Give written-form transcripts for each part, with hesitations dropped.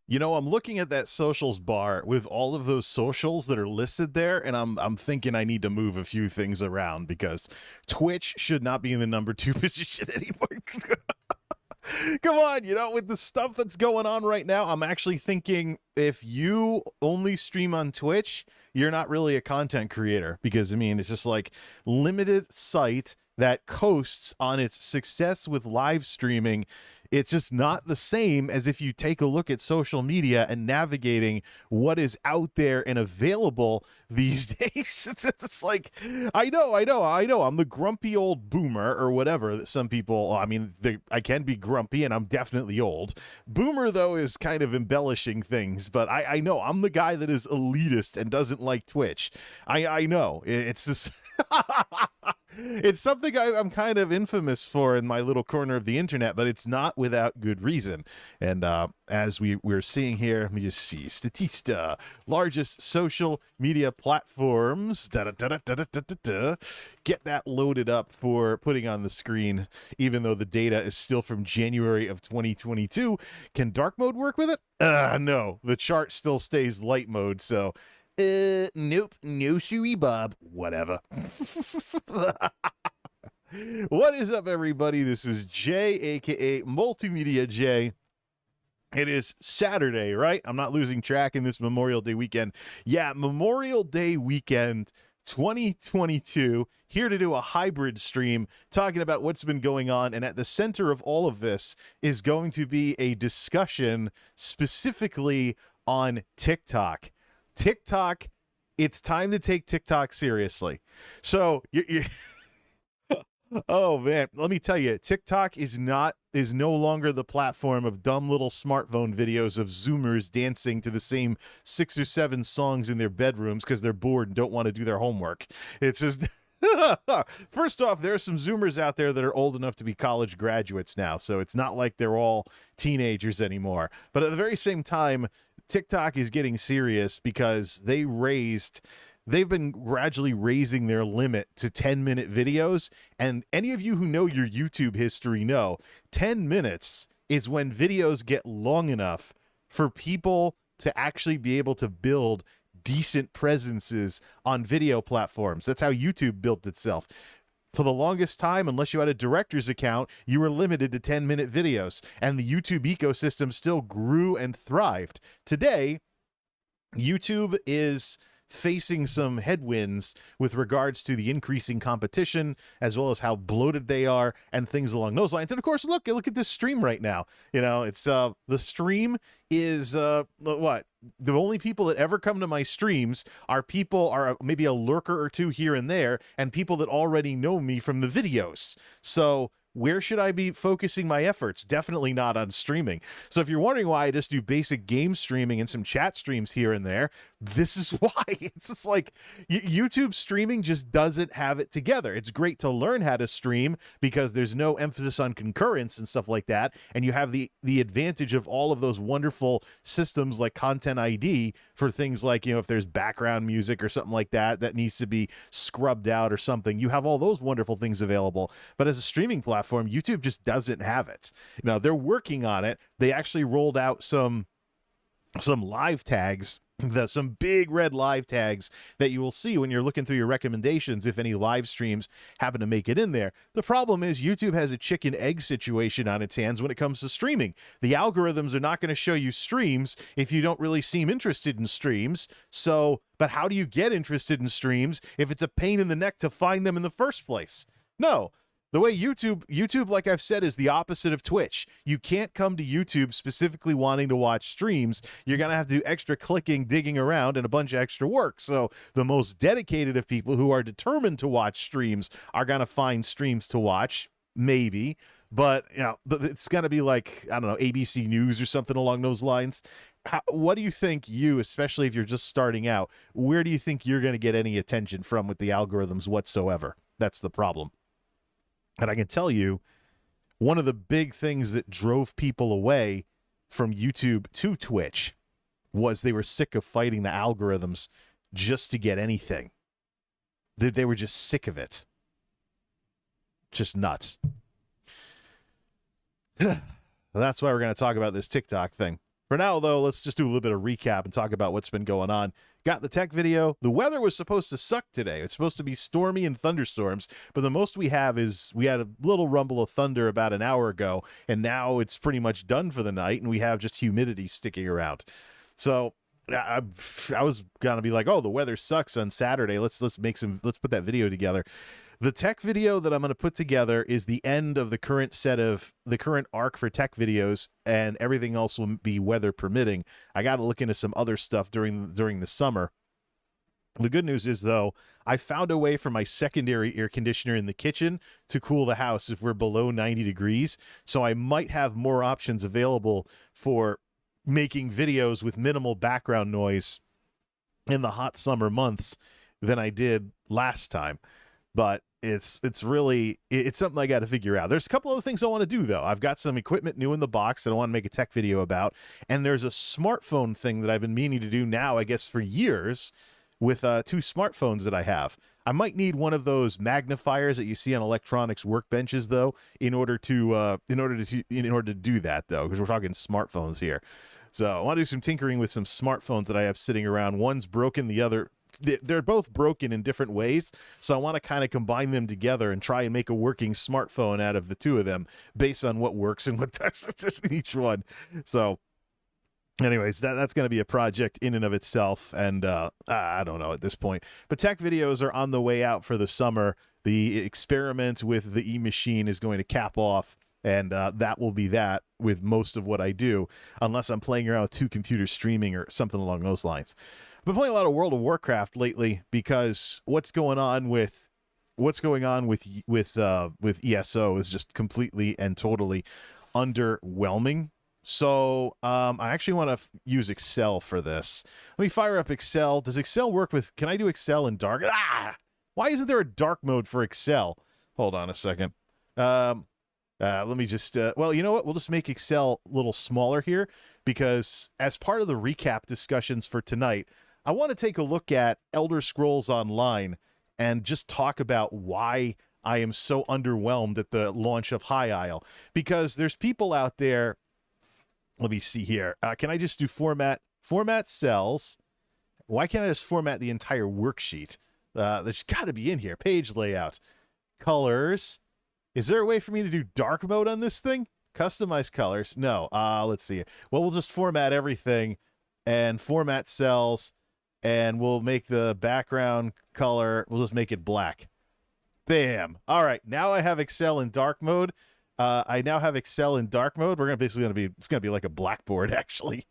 You know, I'm looking at that socials bar with all of those socials that are listed there, and I'm thinking I need to move a few things around because Twitch should not be in the number 2 position anymore. Come on, you know, with the stuff that's going on right now, I'm actually thinking if you only stream on Twitch, you're not really a content creator because, I mean, it's just like limited site that coasts on its success with live streaming. It's just not the same as if you take a look at social media and navigating what is out there and available these days. It's like, I know. I'm the grumpy old boomer or whatever that some people, I mean, I can be grumpy and I'm definitely old. Boomer, though, is kind of embellishing things, but I know I'm the guy that is elitist and doesn't like Twitch. I know. It's just... It's something I'm kind of infamous for in my little corner of the internet, but it's not without good reason. And as we're seeing here, let me just see. Statista, largest social media platforms. Get that loaded up for putting on the screen, even though the data is still from January of 2022. Can dark mode work with it? No, the chart still stays light mode, so... nope, no shoey bob, whatever. What is up, everybody? This is Jay, aka MultimediaJay. It is Saturday, right? I'm not losing track in this Memorial Day weekend. Yeah, Memorial Day weekend 2022, here to do a hybrid stream talking about what's been going on, and at the center of all of this is going to be a discussion specifically on TikTok. TikTok, it's time to take TikTok seriously. So, oh man, let me tell you, TikTok is no longer the platform of dumb little smartphone videos of Zoomers dancing to the same 6 or 7 songs in their bedrooms because they're bored and don't want to do their homework. It's just... First off, there are some Zoomers out there that are old enough to be college graduates now, so it's not like they're all teenagers anymore. But at the very same time, TikTok is getting serious because they've been gradually raising their limit to 10-minute videos. And any of you who know your YouTube history know 10 minutes is when videos get long enough for people to actually be able to build decent presences on video platforms. That's how YouTube built itself. For the longest time, unless you had a director's account, you were limited to 10-minute videos, and the YouTube ecosystem still grew and thrived. Today, YouTube is facing some headwinds with regards to the increasing competition, as well as how bloated they are and things along those lines. And of course, look at this stream right now. You know, it's the stream is what? The only people that ever come to my streams are maybe a lurker or two here and there, and people that already know me from the videos. So where should I be focusing my efforts? Definitely not on streaming. So if you're wondering why I just do basic game streaming and some chat streams here and there, this is why. It's just like YouTube streaming just doesn't have it together. It's great to learn how to stream because there's no emphasis on concurrence and stuff like that, and you have the advantage of all of those wonderful systems like Content ID for things like, you know, if there's background music or something like that that needs to be scrubbed out or something, you have all those wonderful things available. But as a streaming platform, YouTube just doesn't have it. Now, they're working on it. They actually rolled out some live tags, some big red live tags that you will see when you're looking through your recommendations if any live streams happen to make it in there. The problem is YouTube has a chicken egg situation on its hands when it comes to streaming. The algorithms are not going to show you streams if you don't really seem interested in streams. So, but how do you get interested in streams if it's a pain in the neck to find them in the first place? No. The way YouTube, like I've said, is the opposite of Twitch. You can't come to YouTube specifically wanting to watch streams. You're going to have to do extra clicking, digging around, and a bunch of extra work. So the most dedicated of people who are determined to watch streams are going to find streams to watch, maybe. But, you know, but it's going to be like, I don't know, ABC News or something along those lines. What do you think especially if you're just starting out, where do you think you're going to get any attention from with the algorithms whatsoever? That's the problem. And I can tell you, one of the big things that drove people away from YouTube to Twitch was they were sick of fighting the algorithms just to get anything. They were just sick of it. Just nuts. That's why we're going to talk about this TikTok thing. For now, though, let's just do a little bit of recap and talk about what's been going on. Got the tech video. The weather was supposed to suck today. It's supposed to be stormy and thunderstorms, but the most we have is we had a little rumble of thunder about an hour ago, and now it's pretty much done for the night, and we have just humidity sticking around. So I was gonna be like, oh, the weather sucks on Saturday. Let's put that video together. The tech video that I'm going to put together is the end of the current arc for tech videos, and everything else will be weather permitting. I got to look into some other stuff during the summer. The good news is, though, I found a way for my secondary air conditioner in the kitchen to cool the house if we're below 90 degrees. So I might have more options available for making videos with minimal background noise in the hot summer months than I did last time. But it's something I got to figure out. There's a couple other things I want to do, though. I've got some equipment new in the box that I want to make a tech video about. And there's a smartphone thing that I've been meaning to do now, I guess, for years with 2 smartphones that I have. I might need one of those magnifiers that you see on electronics workbenches, though, in order to do that, though, because we're talking smartphones here. So I want to do some tinkering with some smartphones that I have sitting around. One's broken, the other... They're both broken in different ways, so I want to kind of combine them together and try and make a working smartphone out of the 2 of them based on what works and what doesn't in each one. So anyways, that's going to be a project in and of itself, and I don't know at this point. But tech videos are on the way out for the summer. The experiment with the e-machine is going to cap off, and that will be that with most of what I do, unless I'm playing around with 2 computers streaming or something along those lines. I've been playing a lot of World of Warcraft lately because what's going on with ESO is just completely and totally underwhelming. So I actually want to use Excel for this. Let me fire up Excel. Does Excel work with? Can I do Excel in dark? Why isn't there a dark mode for Excel? Hold on a second. Let me just, well, you know what? We'll just make Excel a little smaller here because as part of the recap discussions for tonight, I want to take a look at Elder Scrolls Online and just talk about why I am so underwhelmed at the launch of Awhile. Because there's people out there, let me see here. Can I just do format cells? Why can't I just format the entire worksheet? There's got to be in here. Page layout, colors. Is there a way for me to do dark mode on this thing? Customize colors? No. Let's see. Well, we'll just format everything and format cells, and we'll make the background color. We'll just make it black. Bam. All right. Now I have Excel in dark mode. I now have Excel in dark mode. We're it's going to be like a blackboard, actually.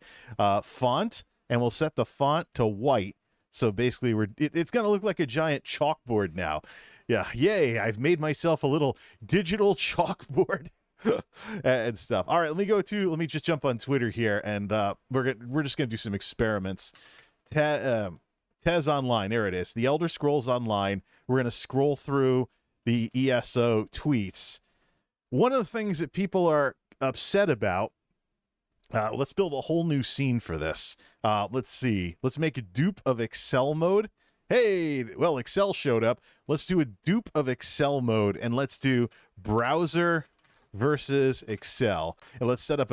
Font, and we'll set the font to white. So basically, it's going to look like a giant chalkboard now. Yeah, yay, I've made myself a little digital chalkboard and stuff. All right, let me just jump on Twitter here, and we're just going to do some experiments. Tez Online, there it is. The Elder Scrolls Online. We're going to scroll through the ESO tweets. One of the things that people are upset about, let's build a whole new scene for this. Let's see. Let's make a dupe of Excel mode. Hey, well, Excel showed up. Let's do a dupe of Excel mode, and let's do browser versus Excel. And let's set up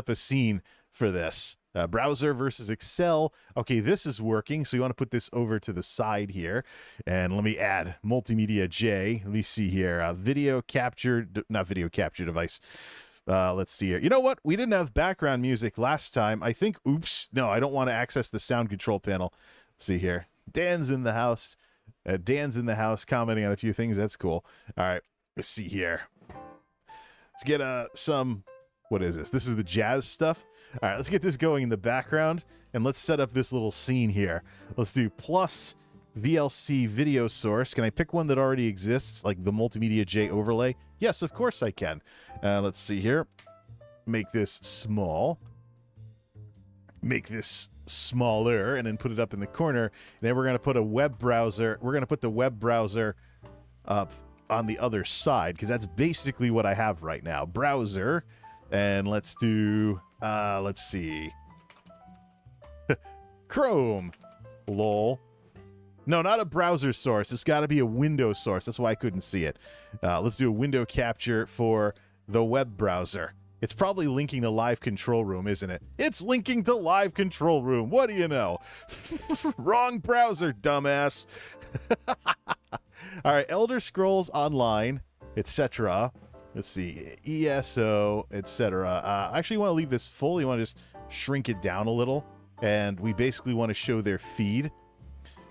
a scene for this. Browser versus Excel. Okay, this is working. So you want to put this over to the side here, and let me add MultimediaJay. Let me see here. Not video capture device. Let's see here. You know what? We didn't have background music last time. I think. Oops. No, I don't want to access the sound control panel. Let's see here. Dan's in the house. Dan's in the house commenting on a few things. That's cool. All right. Let's see here. Let's get some. What is this? This is the jazz stuff. All right. Let's get this going in the background, and let's set up this little scene here. Let's do plus VLC video source. Can I pick one that already exists, like the MultimediaJay overlay? Yes, of course I can. Let's see here. Make this small. Make this smaller, and then put it up in the corner. And then we're going to put a web browser. We're going to put the web browser up on the other side, because that's basically what I have right now. Browser. And let's do, let's see. Chrome. Lol. No, not a browser source. It's got to be a window source. That's why I couldn't see it. Let's do a window capture for the web browser. It's probably linking to live control room, isn't it? It's linking to live control room. What do you know? Wrong browser, dumbass. All right, Elder Scrolls Online, etc. Let's see, ESO, etc. I actually want to leave this full. You want to just shrink it down a little, and we basically want to show their feed.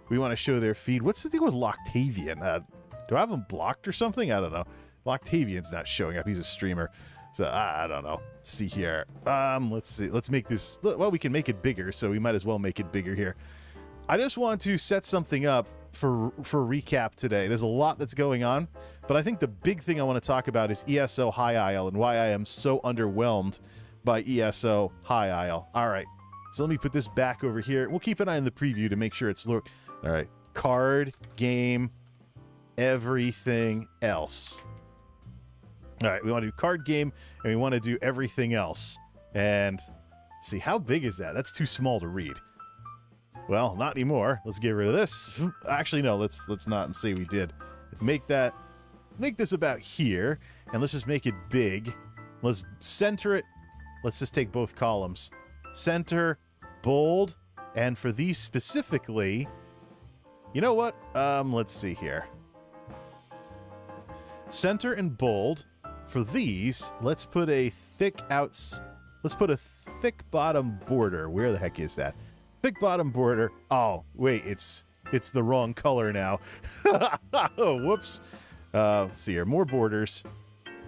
We want to show their feed. What's the thing with Loctavian? Do I have him blocked or something? I don't know. Loctavian's not showing up. He's a streamer. So I don't know. Let's see here. Let's see. Let's make this. Well, we can make it bigger, so we might as well make it bigger here. I just want to set something up for recap today. There's a lot that's going on, but I think the big thing I want to talk about is ESO High Isle and why I am so underwhelmed by ESO High Isle. All right. So let me put this back over here. We'll keep an eye on the preview to make sure it's look. All right. Card, game, everything else. All right, we want to do card game, and we want to do everything else. And see, how big is that? That's too small to read. Well, not anymore. Let's get rid of this. Actually, no, let's not and say we did. Make this about here, and let's just make it big. Let's center it. Let's just take both columns. Center, bold, and for these specifically, you know what? Let's see here. Center and bold. For these, let's put a thick bottom border. Where the heck is that? Thick bottom border. Oh, wait, it's the wrong color now. Oh, whoops. See here, more borders.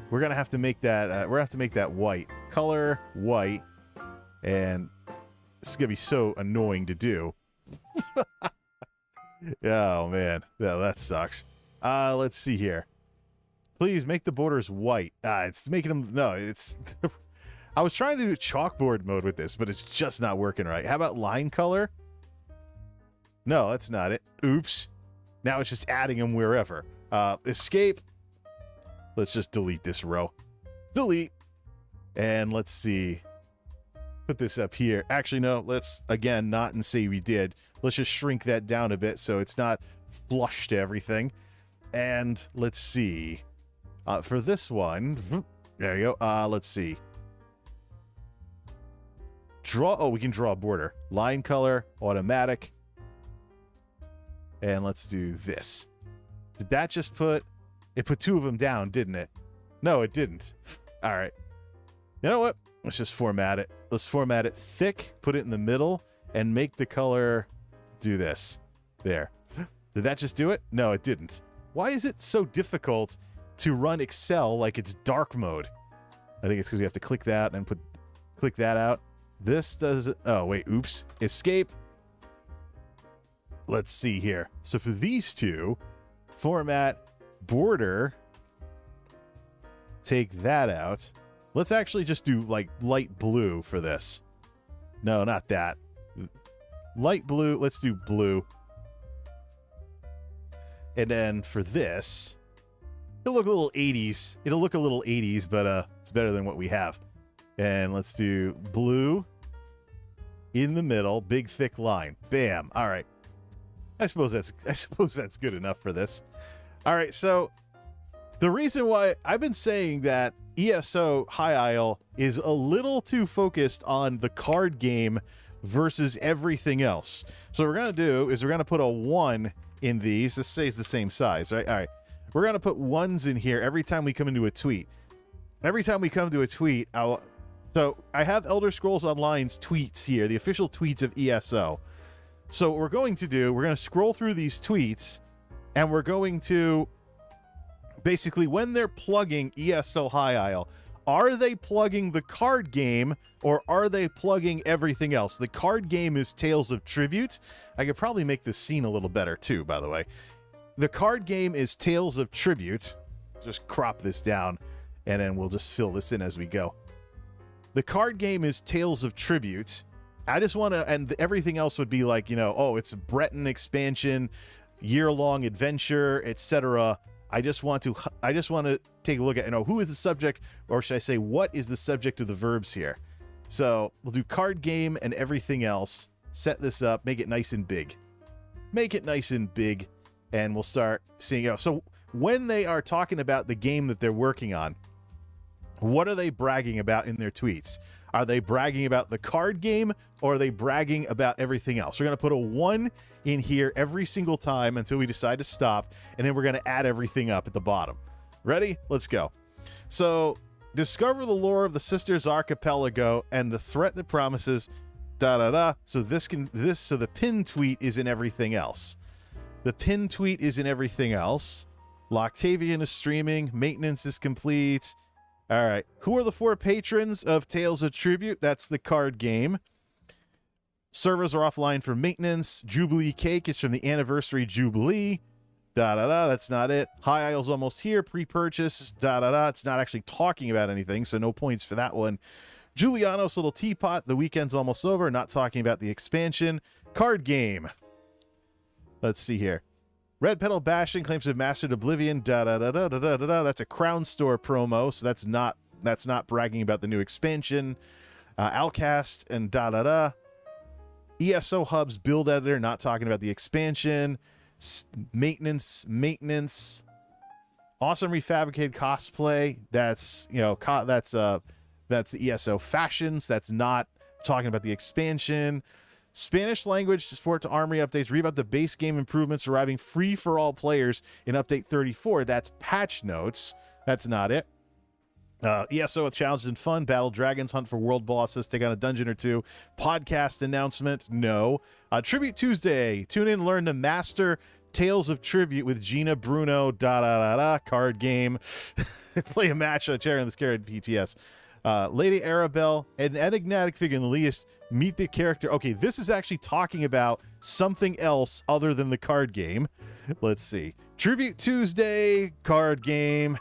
We're gonna have to make that. We're gonna have to make that white. Color white, and this is gonna be so annoying to do. Oh man, that sucks. Let's see here. Please make the borders white. It's making them... No, it's... I was trying to do chalkboard mode with this, but it's just not working right. How about line color? No, that's not it. Oops. Now it's just adding them wherever. Escape. Let's just delete this row. Delete. And let's see. Put this up here. Actually, no. Let's, again, not and say we did. Let's just shrink that down a bit so it's not flush to everything. And let's see. For this one, there you go. Let's see. Draw. Oh, we can draw a border. Line color, automatic. And let's do this. Did that just put... It put two of them down, didn't it? No, it didn't. All right. You know what? Let's just format it. Let's format it thick, put it in the middle, and make the color do this. There. Did that just do it? No, it didn't. Why is it so difficult to run Excel like it's dark mode? I think it's because we have to click that and click that out. This does it. Oh, wait. Oops. Escape. Let's see here. So for these two, format border. Take that out. Let's actually just do like light blue for this. No, not that. Light blue. Let's do blue. And then for this, it'll look a little 80s. It'll look a little 80s, but it's better than what we have. And let's do blue in the middle, big thick line. Bam. All right. I suppose that's good enough for this. All right, so the reason why I've been saying that ESO High Isle is a little too focused on the card game versus everything else. So what we're going to do is we're going to put a 1 in these. This stays the same size, right? All right. We're going to put 1s in here every time we come into a tweet. Every time we come to a tweet, so I have Elder Scrolls Online's tweets here, the official tweets of ESO. So what we're going to do, we're going to scroll through these tweets, and we're going to basically, when they're plugging ESO High Isle, are they plugging the card game or are they plugging everything else? The card game is Tales of Tribute. I could probably make this scene a little better too, by the way. The card game is Tales of Tribute. Just crop this down, and then we'll just fill this in as we go. The card game is Tales of Tribute. I just want to, and everything else would be like, you know, oh, it's a Breton expansion, year-long adventure, etc. I just want to take a look at, you know, who is the subject, or should I say, what is the subject of the verbs here? So we'll do card game and everything else. Set this up, make it nice and big. Make it nice and big, and we'll start seeing, you know, so when they are talking about the game that they're working on, What are they bragging about in their tweets? Are they bragging about the card game, or are they bragging about everything else? We're going to put a 1 in here every single time until we decide to stop, and then we're going to add everything up at the bottom. Ready? Let's go. So, discover the lore of the Sisters Archipelago and the threat that promises da-da-da. So so the pin tweet is in everything else. The pin tweet is in everything else. Loctavian is streaming. Maintenance is complete. All right. Who are the 4 patrons of Tales of Tribute? That's the card game. Servers are offline for maintenance. Jubilee Cake is from the Anniversary Jubilee. Da-da-da. That's not it. High Isle's almost here. Pre-purchase. Da-da-da. It's not actually talking about anything, so no points for that one. Giuliano's Little Teapot. The weekend's almost over. Not talking about the expansion. Card game. Let's see here. Red Petal Bashing claims to have mastered Oblivion. Da-da-da-da-da-da-da. That's a Crown Store promo, so that's not bragging about the new expansion. Alcast and da-da-da. ESO Hub's build editor, not talking about the expansion. Maintenance. Awesome refabricated cosplay. That's, that's the ESO fashions. That's not talking about the expansion. Spanish language support to Armory updates. Read about the base game improvements arriving free for all players in update 34. That's patch notes. That's not it. ESO with challenges and fun. Battle dragons, hunt for world bosses, take on a dungeon or 2. Podcast announcement, no. Tribute Tuesday. Tune in, learn to master Tales of Tribute with Gina Bruno. Card game. Play a match on a chair in the Scared PTS. Lady Arabelle, an enigmatic figure in the least. Meet the character. Okay, this is actually talking about something else other than the card game. Let's see. Tribute Tuesday, card game.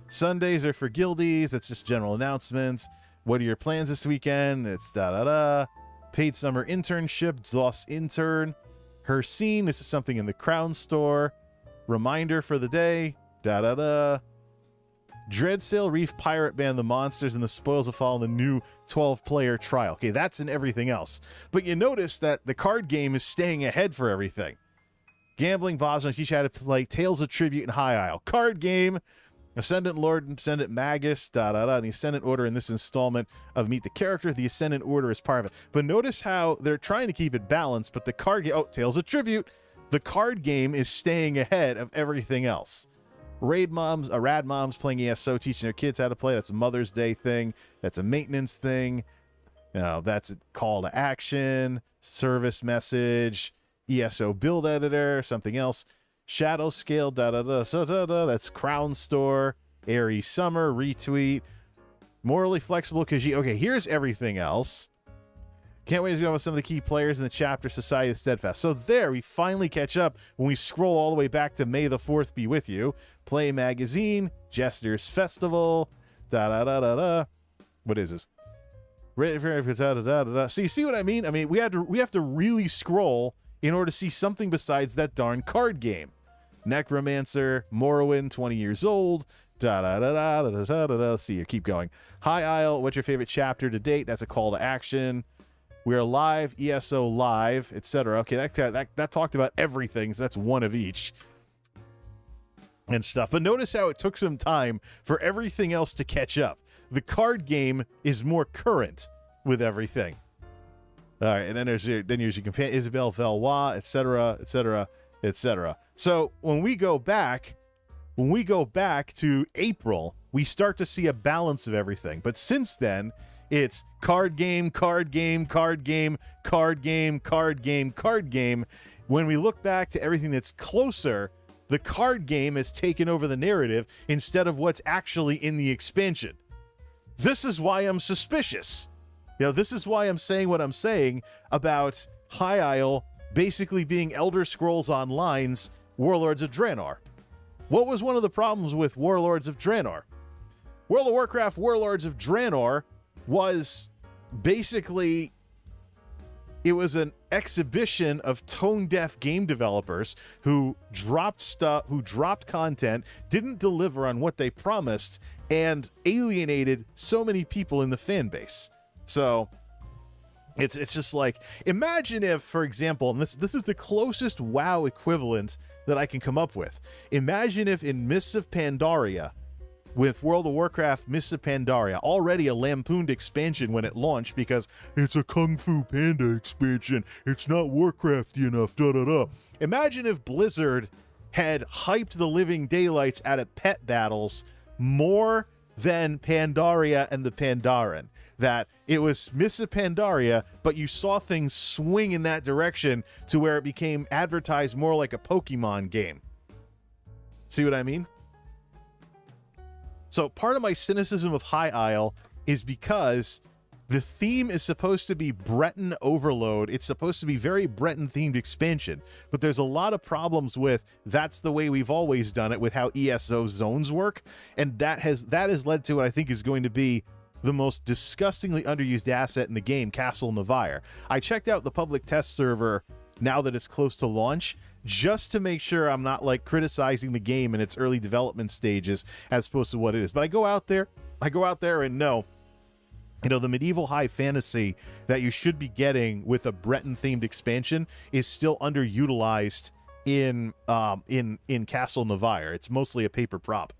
Sundays are for guildies. That's just general announcements. What are your plans this weekend? It's da-da-da. Paid summer internship. Zoss intern. Her scene. This is something in the Crown Store. Reminder for the day. Da-da-da. Dreadsail Reef Pirate Band, the monsters and the spoils of fall in the new 12-player trial. Okay, that's in everything else. But you notice that the card game is staying ahead for everything. Gambling Bosnia teach you how to play Tales of Tribute and High Isle. Card game. Ascendant Lord and Ascendant Magus, and the Ascendant Order in this installment of Meet the Character. The Ascendant Order is part of it. But notice how they're trying to keep it balanced, but the card game, Tales of Tribute, the card game is staying ahead of everything else. Rad moms playing ESO, teaching their kids how to play. That's a Mother's Day thing. That's a maintenance thing. That's a call to action, service message, ESO build editor, something else. Shadow Scale, that's Crown Store, Airy Summer, retweet. Morally Flexible Khajiit. Okay, here's everything else. Can't wait to go with some of the key players in the chapter Society of Steadfast. So there, we finally catch up when we scroll all the way back to May the 4th be with you. Play Magazine, Jester's Festival, What is this? So you see what I mean? I mean, we have to really scroll in order to see something besides that darn card game. Necromancer, Morrowind, 20 years old, See you, keep going. High Isle, what's your favorite chapter to date? That's a call to action. We're live, ESO live, etc. Okay, that talked about everything, so that's one of each and stuff. But notice how it took some time for everything else to catch up. The card game is more current with everything. All right, and then there's your companion, Isabelle Valois, etc., etc., etc. So when we go back to April, we start to see a balance of everything. But since then, it's card game, card game, card game, card game, card game, card game. When we look back to everything that's closer, the card game has taken over the narrative instead of what's actually in the expansion. This is why I'm suspicious. This is why I'm saying what I'm saying about High Isle basically being Elder Scrolls Online's Warlords of Draenor. What was one of the problems with Warlords of Draenor? World of Warcraft Warlords of Draenor was basically, it was an exhibition of tone-deaf game developers who dropped stuff, who dropped content, didn't deliver on what they promised, and alienated so many people in the fan base. So it's just like, imagine if, for example, and this is the closest WoW equivalent that I can come up with. Imagine if in Mists of Pandaria, with World of Warcraft Mists of Pandaria, already a lampooned expansion when it launched because it's a Kung Fu Panda expansion, it's not Warcrafty enough, da-da-da. Imagine if Blizzard had hyped the living daylights out of pet battles more than Pandaria and the Pandaren. That it was Mists of Pandaria, but you saw things swing in that direction to where it became advertised more like a Pokemon game. See what I mean? So part of my cynicism of High Isle is because the theme is supposed to be Breton overload. It's supposed to be very Breton-themed expansion. But there's a lot of problems with that's the way we've always done it with how ESO zones work. And that has led to what I think is going to be the most disgustingly underused asset in the game, Castle Navire. I checked out the public test server now that it's close to launch, just to make sure I'm not like criticizing the game in its early development stages as opposed to what it is. But I go out there and know, the medieval high fantasy that you should be getting with a Breton-themed expansion is still underutilized in Castle Navire. It's mostly a paper prop.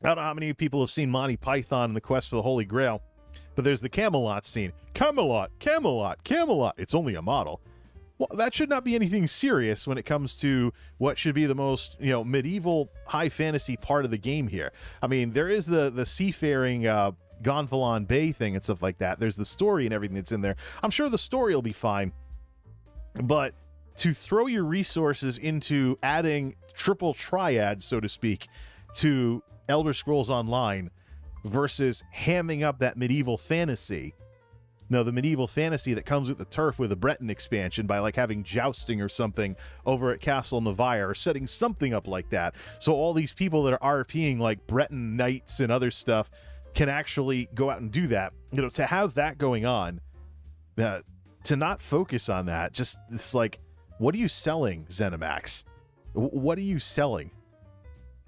I don't know how many people have seen Monty Python and the Quest for the Holy Grail, but there's the Camelot scene. Camelot, Camelot, Camelot. It's only a model. Well, that should not be anything serious when it comes to what should be the most, medieval high fantasy part of the game here. I mean, there is the seafaring Gonfalon Bay thing and stuff like that. There's the story and everything that's in there. I'm sure the story will be fine, but to throw your resources into adding triple triads, so to speak, to Elder Scrolls Online versus hamming up that medieval fantasy. No, the medieval fantasy that comes with the turf with a Breton expansion by like having jousting or something over at Castle Navire or setting something up like that. So all these people that are RPing like Breton knights and other stuff can actually go out and do that. To have that going on, to not focus on that, just it's like, what are you selling, ZeniMax? What are you selling?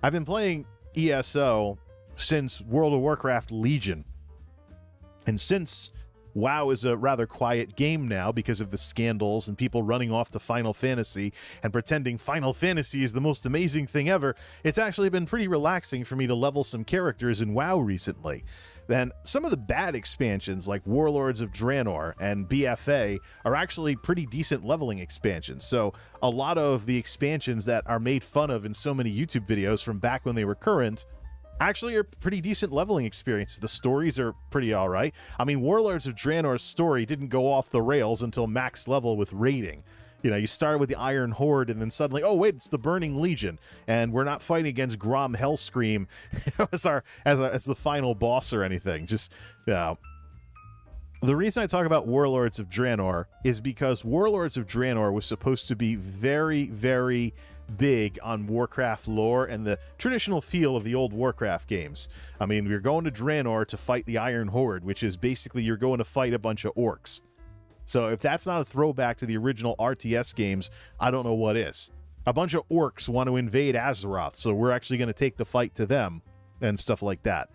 I've been playing ESO since World of Warcraft Legion. And since WoW is a rather quiet game now because of the scandals and people running off to Final Fantasy and pretending Final Fantasy is the most amazing thing ever, it's actually been pretty relaxing for me to level some characters in WoW recently. Then some of the bad expansions like Warlords of Draenor and BFA are actually pretty decent leveling expansions. So a lot of the expansions that are made fun of in so many YouTube videos from back when they were current actually are pretty decent leveling experiences. The stories are pretty all right. I mean, Warlords of Draenor's story didn't go off the rails until max level with raiding. You started with the Iron Horde, and then suddenly, oh wait, it's the Burning Legion, and we're not fighting against Grom Hellscream as the final boss or anything. Just the reason I talk about Warlords of Draenor is because Warlords of Draenor was supposed to be very, very big on Warcraft lore and the traditional feel of the old Warcraft games. I mean, we're going to Draenor to fight the Iron Horde, which is basically you're going to fight a bunch of orcs. So if that's not a throwback to the original RTS games, I don't know what is. A bunch of orcs want to invade Azeroth, so we're actually going to take the fight to them and stuff like that.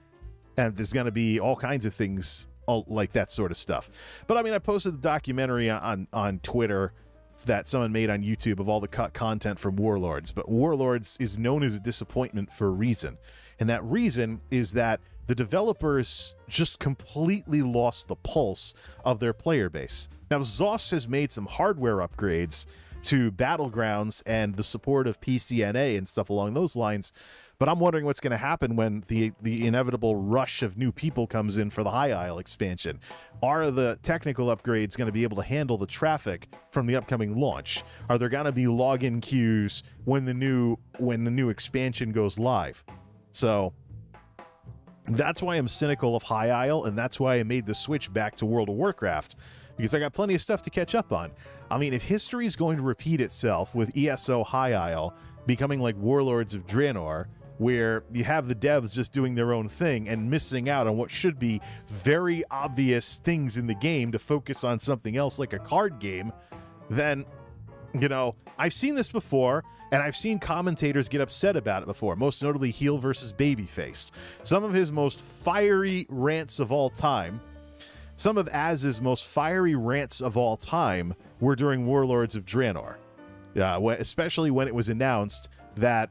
And there's going to be all kinds of things like that sort of stuff. But I mean, I posted the documentary on Twitter that someone made on YouTube of all the cut content from Warlords. But Warlords is known as a disappointment for a reason. And that reason is that the developers just completely lost the pulse of their player base. Now, ZOS has made some hardware upgrades to Battlegrounds and the support of PCNA and stuff along those lines, but I'm wondering what's going to happen when the inevitable rush of new people comes in for the High Isle expansion. Are the technical upgrades going to be able to handle the traffic from the upcoming launch? Are there going to be login queues when the new expansion goes live? So that's why I'm cynical of High Isle, and that's why I made the switch back to World of Warcraft, because I got plenty of stuff to catch up on. I mean, if history is going to repeat itself with ESO High Isle becoming like Warlords of Draenor, where you have the devs just doing their own thing and missing out on what should be very obvious things in the game to focus on something else like a card game, then, I've seen this before, and I've seen commentators get upset about it before, most notably Heel versus Babyface. Some of his most fiery rants of all time, some of Az's most fiery rants of all time were during Warlords of Draenor, especially when it was announced that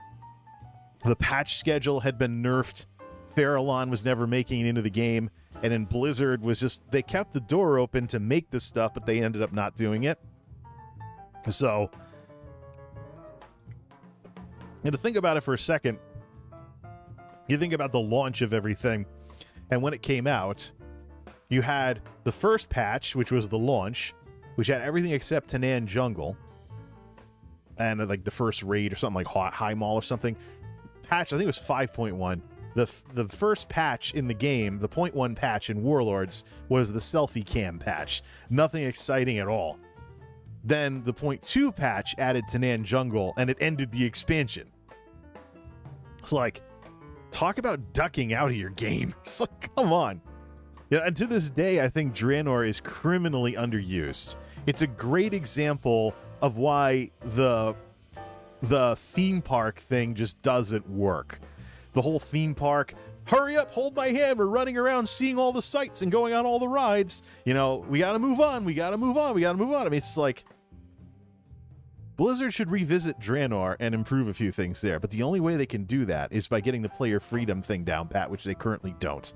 The patch schedule had been nerfed. Farallon was never making it into the game. And then Blizzard was just, they kept the door open to make this stuff, but they ended up not doing it. So, and to think about it for a second, you think about the launch of everything. And when it came out, you had the first patch, which was the launch, which had everything except Tanan Jungle. And like the first raid or something like High Mall or something. Patch, I think it was 5.1. The first patch in the game, the 0.1 patch in Warlords, was the selfie cam patch. Nothing exciting at all. Then the 0.2 patch added Tanan Jungle, and it ended the expansion. It's like, talk about ducking out of your game. It's like, come on. Yeah, and to this day, I think Draenor is criminally underused. It's a great example of why the theme park thing just doesn't work. The whole theme park, hurry up, hold my hand, we're running around seeing all the sights and going on all the rides. You know, we gotta move on, we gotta move on, we gotta move on. I mean, it's like, Blizzard should revisit Draenor and improve a few things there, but the only way they can do that is by getting the player freedom thing down pat, which they currently don't.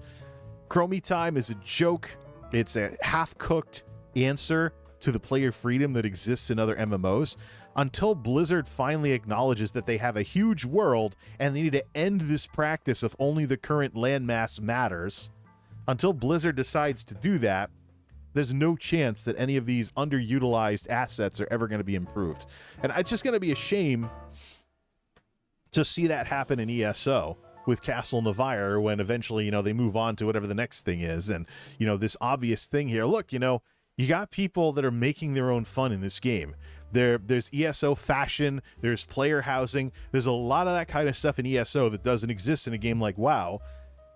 Chromie Time is a joke. It's a half-cooked answer to the player freedom that exists in other MMOs. Until Blizzard finally acknowledges that they have a huge world and they need to end this practice of only the current landmass matters, until Blizzard decides to do that, there's no chance that any of these underutilized assets are ever going to be improved. And it's just going to be a shame to see that happen in ESO with Castle Navire when eventually, you know, they move on to whatever the next thing is. And, you know, this obvious thing here, look, you know, you got people that are making their own fun in this game. There's ESO fashion, there's player housing, there's a lot of that kind of stuff in ESO that doesn't exist in a game like WoW.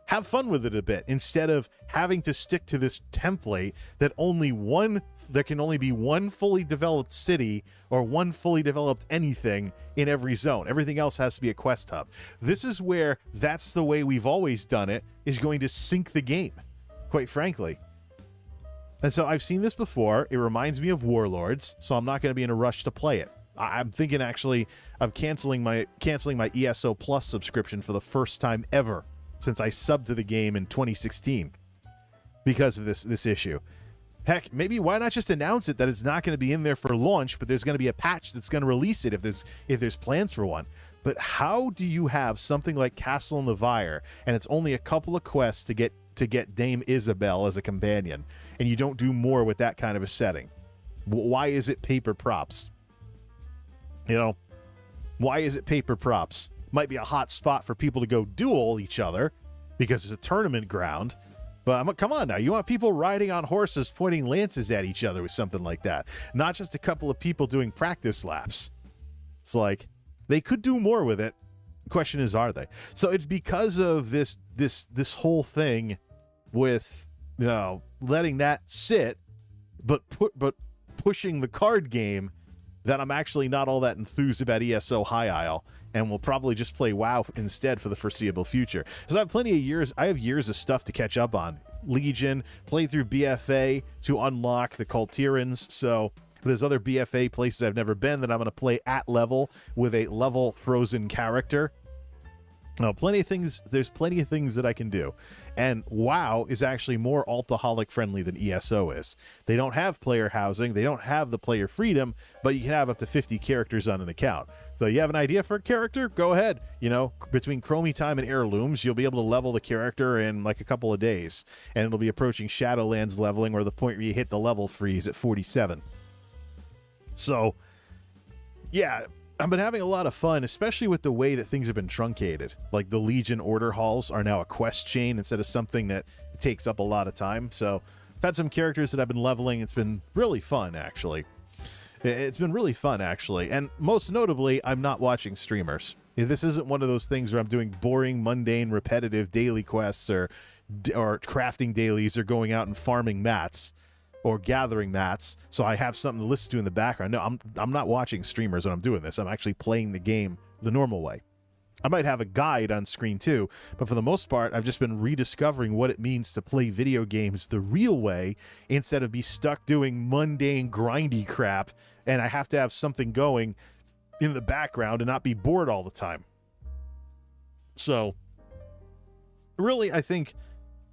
Have fun with it a bit instead of having to stick to this template that there can only be one fully developed city or one fully developed anything in every zone. Everything else has to be a quest hub. This is where that's the way we've always done it, is going to sink the game, quite frankly. And so I've seen this before. It reminds me of Warlords, so I'm not going to be in a rush to play it. I'm thinking actually of canceling my ESO Plus subscription for the first time ever since I subbed to the game in 2016 because of this issue. Heck, maybe why not just announce it that it's not going to be in there for launch, but there's going to be a patch that's going to release it if there's plans for one. But how do you have something like Castle Navire and it's only a couple of quests to get Dame Isabel as a companion, and you don't do more with that kind of a setting? Why is it paper props? You know, why is it paper props? Might be a hot spot for people to go duel each other because it's a tournament ground, but come on now, you want people riding on horses pointing lances at each other with something like that, not just a couple of people doing practice laps. It's like, they could do more with it. The question is, are they? So it's because of this whole thing with, you know, letting that sit, but pushing the card game, that I'm actually not all that enthused about ESO High Isle, and will probably just play WoW instead for the foreseeable future. Because I have plenty of years, I have years of stuff to catch up on. Legion, play through BFA to unlock the Cultirans, so there's other BFA places I've never been that I'm going to play at level with a level frozen character. Now, there's plenty of things that I can do. And WoW is actually more altaholic friendly than ESO is. They don't have player housing, they don't have the player freedom, but you can have up to 50 characters on an account. So you have an idea for a character? Go ahead. You know, between Chromie Time and Heirlooms, you'll be able to level the character in like a couple of days. And it'll be approaching Shadowlands leveling, or the point where you hit the level freeze at 47. So, yeah, I've been having a lot of fun, especially with the way that things have been truncated. Like the Legion order halls are now a quest chain instead of something that takes up a lot of time. So I've had some characters that I've been leveling. It's been really fun, actually. It's been really fun, actually. And most notably, I'm not watching streamers. This isn't one of those things where I'm doing boring, mundane, repetitive daily quests or crafting dailies or going out and farming mats or gathering mats, so I have something to listen to in the background. No, I'm not watching streamers when I'm doing this. I'm actually playing the game the normal way. I might have a guide on screen too, but for the most part, I've just been rediscovering what it means to play video games the real way instead of be stuck doing mundane, grindy crap, and I have to have something going in the background and not be bored all the time. So really, I think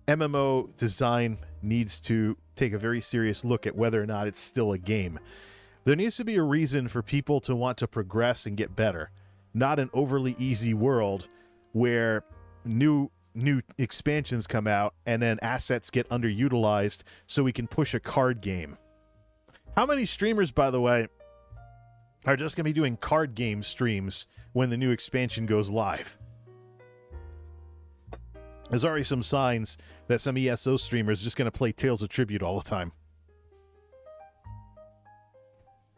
MMO design needs to take a very serious look at whether or not it's still a game. There needs to be a reason for people to want to progress and get better, not an overly easy world where new expansions come out and then assets get underutilized so we can push a card game. How many streamers, by the way, are just going to be doing card game streams when the new expansion goes live? There's already some signs that some ESO streamers are just going to play Tales of Tribute all the time.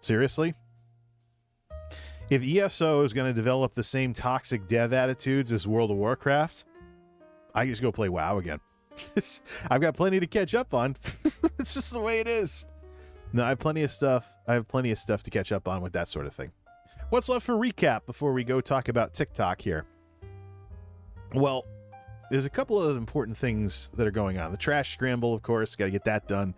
Seriously? If ESO is going to develop the same toxic dev attitudes as World of Warcraft, I can just go play WoW again. I've got plenty to catch up on. It's just the way it is. No, I have plenty of stuff. I have plenty of stuff to catch up on with that sort of thing. What's left for recap before we go talk about TikTok here? Well, there's a couple of important things that are going on. The trash scramble, of course, got to get that done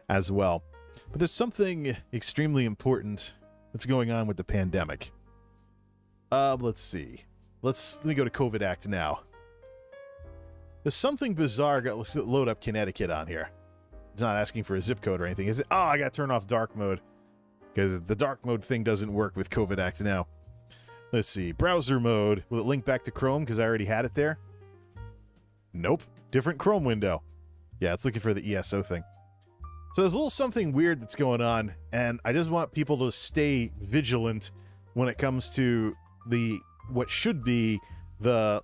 as well. But there's something extremely important that's going on with the pandemic. Let's see. Let me go to COVID Act now. There's something bizarre. Let's load up Connecticut on here. It's not asking for a zip code or anything, is it? Oh, I got to turn off dark mode because the dark mode thing doesn't work with COVID Act now. Let's see. Browser mode. Will it link back to Chrome because I already had it there? Nope. Different Chrome window. Yeah, it's looking for the ESO thing. So there's a little something weird that's going on, and I just want people to stay vigilant when it comes to what should be the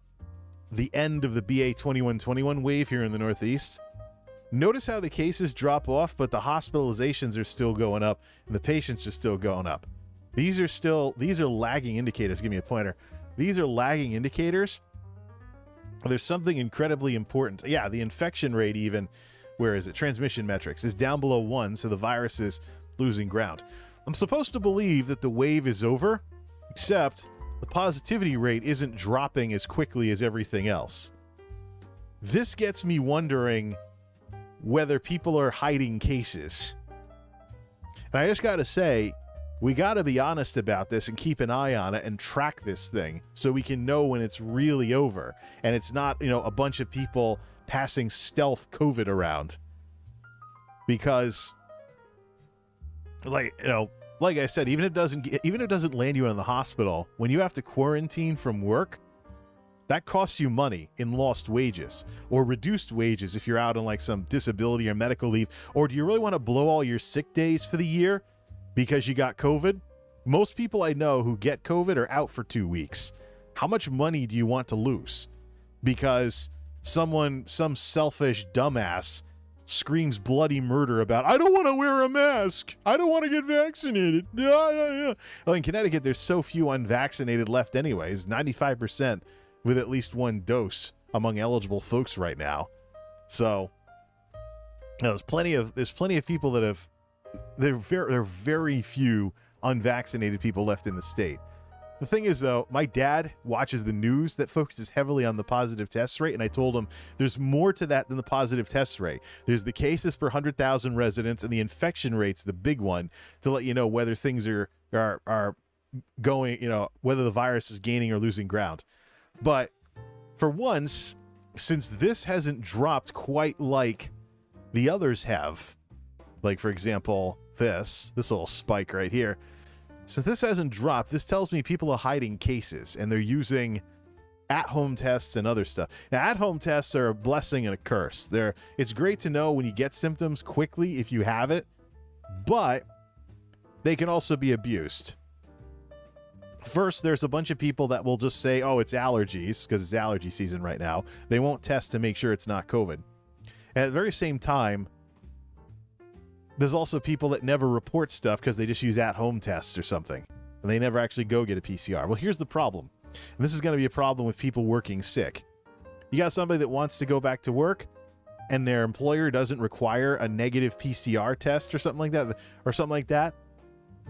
end of the BA 2121 wave here in the Northeast. Notice how the cases drop off, but the hospitalizations are still going up, and the patients are still going up. These are lagging indicators. Give me a pointer. These are lagging indicators. There's something incredibly important. Yeah, the infection rate even, where is it? Transmission metrics is down below 1, so the virus is losing ground. I'm supposed to believe that the wave is over, except the positivity rate isn't dropping as quickly as everything else. This gets me wondering whether people are hiding cases. And I just got to say, we got to be honest about this and keep an eye on it and track this thing so we can know when it's really over and it's not, a bunch of people passing stealth COVID around. Because, like I said, even if it doesn't land you in the hospital, when you have to quarantine from work, that costs you money in lost wages or reduced wages if you're out on like some disability or medical leave. Or do you really want to blow all your sick days for the year because you got COVID? Most people I know who get COVID are out for 2 weeks. How much money do you want to lose? Because some selfish dumbass screams bloody murder about, I don't want to wear a mask. I don't want to get vaccinated. Yeah. Well, in Connecticut, there's so few unvaccinated left anyways, 95% with at least one dose among eligible folks right now. So there's plenty of people that have, there are very few unvaccinated people left in the state. The thing is, though, my dad watches the news that focuses heavily on the positive test rate, and I told him there's more to that than the positive test rate. There's the cases per 100,000 residents, and the infection rate's the big one to let you know whether things are going, whether the virus is gaining or losing ground. But for once, since this hasn't dropped quite like the others have, like, for example, this little spike right here, since this hasn't dropped, this tells me people are hiding cases and they're using at-home tests and other stuff. Now, at-home tests are a blessing and a curse. It's great to know when you get symptoms quickly if you have it, but they can also be abused. First, there's a bunch of people that will just say, oh, it's allergies, because it's allergy season right now. They won't test to make sure it's not COVID. And at the very same time, there's also people that never report stuff because they just use at-home tests or something, and they never actually go get a PCR. Well, here's the problem, and this is going to be a problem with people working sick. You got somebody that wants to go back to work, and their employer doesn't require a negative PCR test or something like that.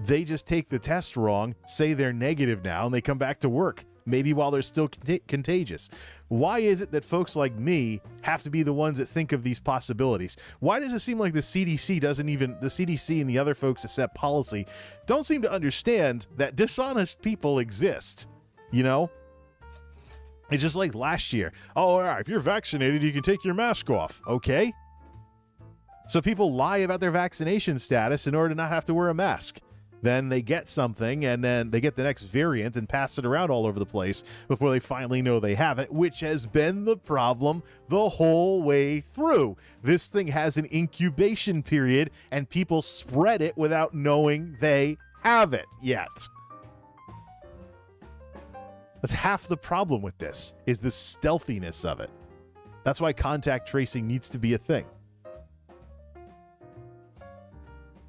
They just take the test wrong, say they're negative now, and they come back to work, maybe while they're still contagious. Why is it that folks like me have to be the ones that think of these possibilities? Why does it seem like the CDC and the other folks that set policy don't seem to understand that dishonest people exist? It's just like last year. Oh, all right, if you're vaccinated, you can take your mask off. Okay. So people lie about their vaccination status in order to not have to wear a mask. Then they get something, and then they get the next variant and pass it around all over the place before they finally know they have it, which has been the problem the whole way through. This thing has an incubation period, and people spread it without knowing they have it yet. That's half the problem with this, is the stealthiness of it. That's why contact tracing needs to be a thing.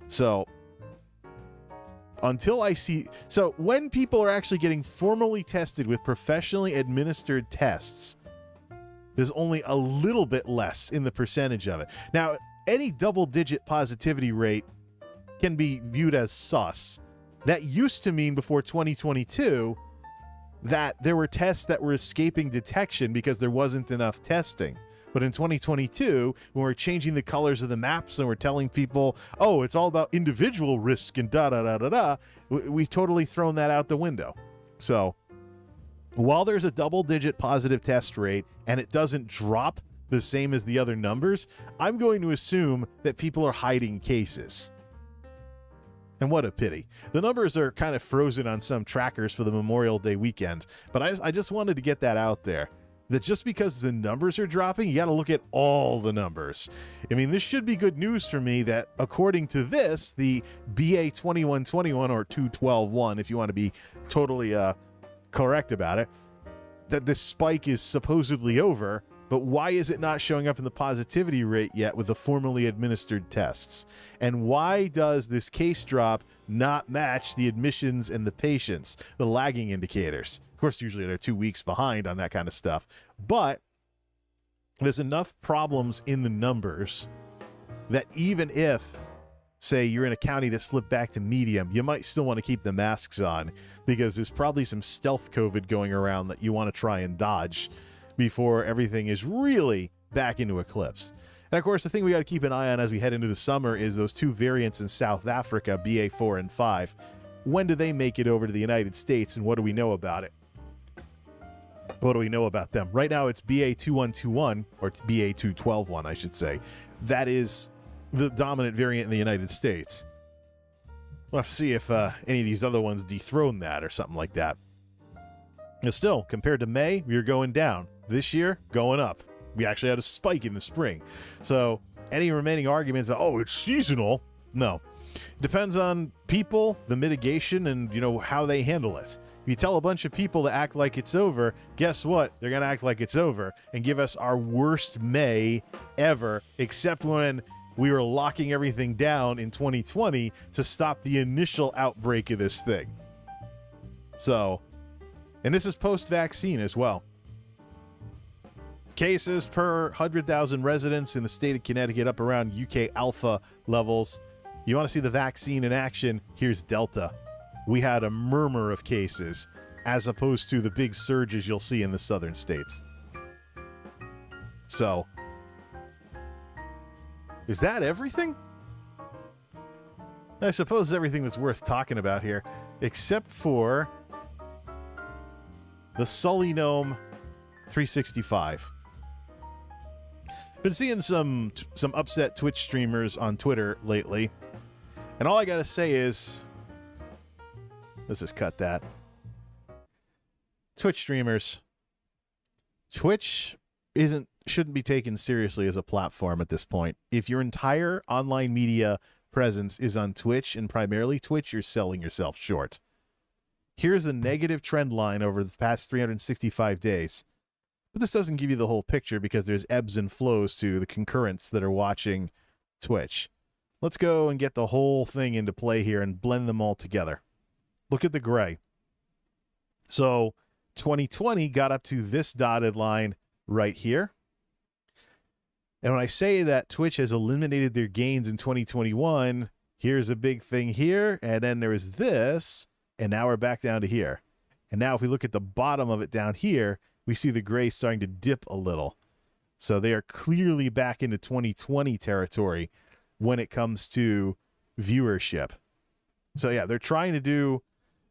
So until I see, so when people are actually getting formally tested with professionally administered tests, there's only a little bit less in the percentage of it. Now, any double-digit positivity rate can be viewed as sus. That used to mean before 2022 that there were tests that were escaping detection because there wasn't enough testing. But in 2022, when we're changing the colors of the maps and we're telling people, oh, it's all about individual risk and da-da-da-da-da, we've totally thrown that out the window. So while there's a double-digit positive test rate and it doesn't drop the same as the other numbers, I'm going to assume that people are hiding cases. And what a pity. The numbers are kind of frozen on some trackers for the Memorial Day weekend, but I just wanted to get that out there. That just because the numbers are dropping, you got to look at all the numbers. I mean, this should be good news for me that according to this, the BA2121 or 212.1, if you want to be totally correct about it, that this spike is supposedly over, but why is it not showing up in the positivity rate yet with the formally administered tests? And why does this case drop not match the admissions and the patients, the lagging indicators? Of course, usually they're 2 weeks behind on that kind of stuff, but there's enough problems in the numbers that even if, say, you're in a county that's flipped back to medium, you might still want to keep the masks on because there's probably some stealth COVID going around that you want to try and dodge before everything is really back into eclipse. And of course, the thing we got to keep an eye on as we head into the summer is those two variants in South Africa, BA4 and 5. When do they make it over to the United States, and what do we know about it? What do we know about them? Right now, it's BA2121, or BA212.1, I should say. That is the dominant variant in the United States. We'll have to see if any of these other ones dethrone that or something like that. And still, compared to May, we are going down. This year, going up. We actually had a spike in the spring. So any remaining arguments about, oh, it's seasonal, no. It depends on people, the mitigation, and, how they handle it. If you tell a bunch of people to act like it's over, guess what? They're going to act like it's over and give us our worst May ever, except when we were locking everything down in 2020 to stop the initial outbreak of this thing. So, and this is post-vaccine as well. Cases per 100,000 residents in the state of Connecticut up around UK alpha levels. You want to see the vaccine in action? Here's Delta. We had a murmur of cases as opposed to the big surges you'll see in the southern states. So, is that everything? I suppose everything that's worth talking about here, except for the Sully Gnome 365. Been seeing some upset Twitch streamers on Twitter lately, and all I gotta say is, let's just cut that. Twitch streamers, Twitch shouldn't be taken seriously as a platform at this point. If your entire online media presence is on Twitch and primarily Twitch, you're selling yourself short. Here's a negative trend line over the past 365 days. But this doesn't give you the whole picture because there's ebbs and flows to the concurrents that are watching Twitch. Let's go and get the whole thing into play here and blend them all together. Look at the gray. So 2020 got up to this dotted line right here. And when I say that Twitch has eliminated their gains in 2021, here's a big thing here, and then there is this, and now we're back down to here. And now if we look at the bottom of it down here, we see the gray starting to dip a little. So they are clearly back into 2020 territory when it comes to viewership. So yeah, they're trying to do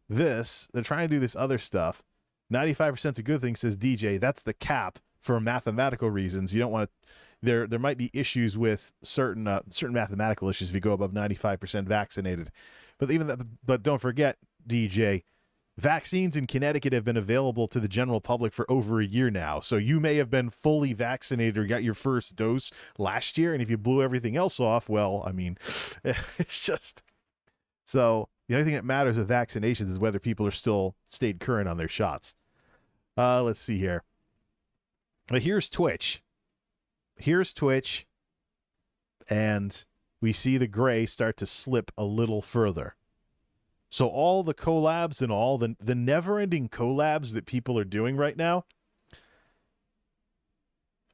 this. They're trying to do this other stuff. 95% is a good thing, says DJ. That's the cap for mathematical reasons. You don't want to, there might be issues with certain mathematical issues if you go above 95% vaccinated. But don't forget, DJ, vaccines in Connecticut have been available to the general public for over a year now. So you may have been fully vaccinated or got your first dose last year. And if you blew everything else off, well, I mean, it's just... So the only thing that matters with vaccinations is whether people are still stayed current on their shots. Let's see here. But here's Twitch. And we see the gray start to slip a little further. So all the collabs and all the never-ending collabs that people are doing right now,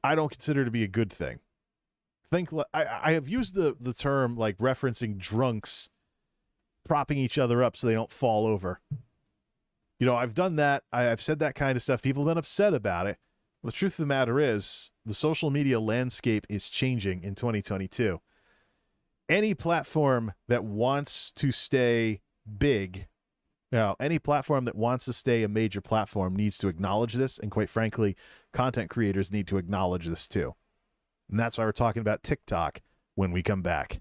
I don't consider to be a good thing. I have used the term like referencing drunks propping each other up so they don't fall over. You know, I've done that. I've said that kind of stuff. People have been upset about it. The truth of the matter is the social media landscape is changing in 2022. Any platform that wants to stay big, any platform that wants to stay a major platform needs to acknowledge this. And quite frankly, content creators need to acknowledge this too. And that's why we're talking about TikTok when we come back.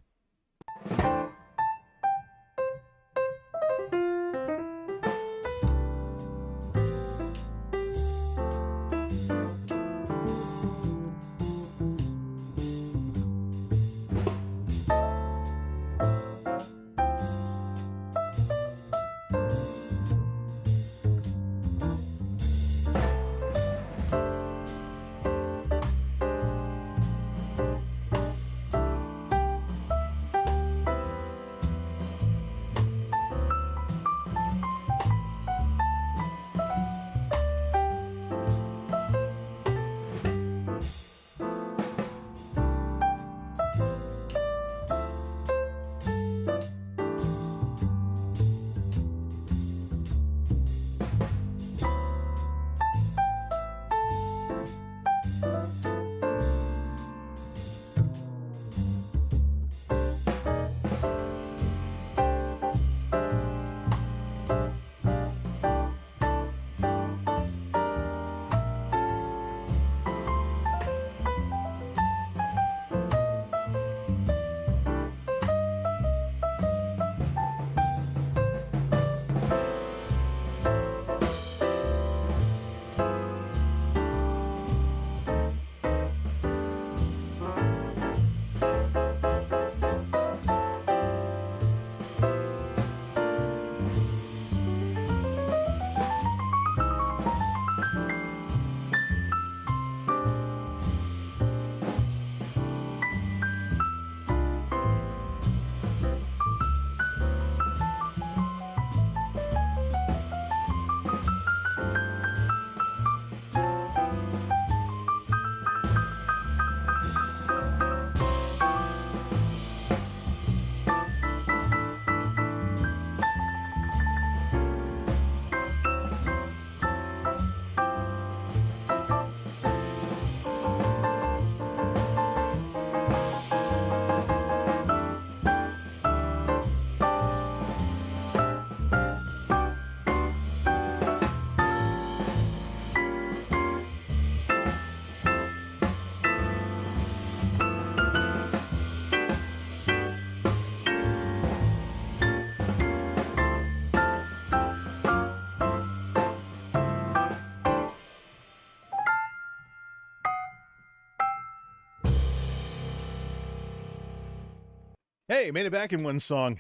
Hey, made it back in one song.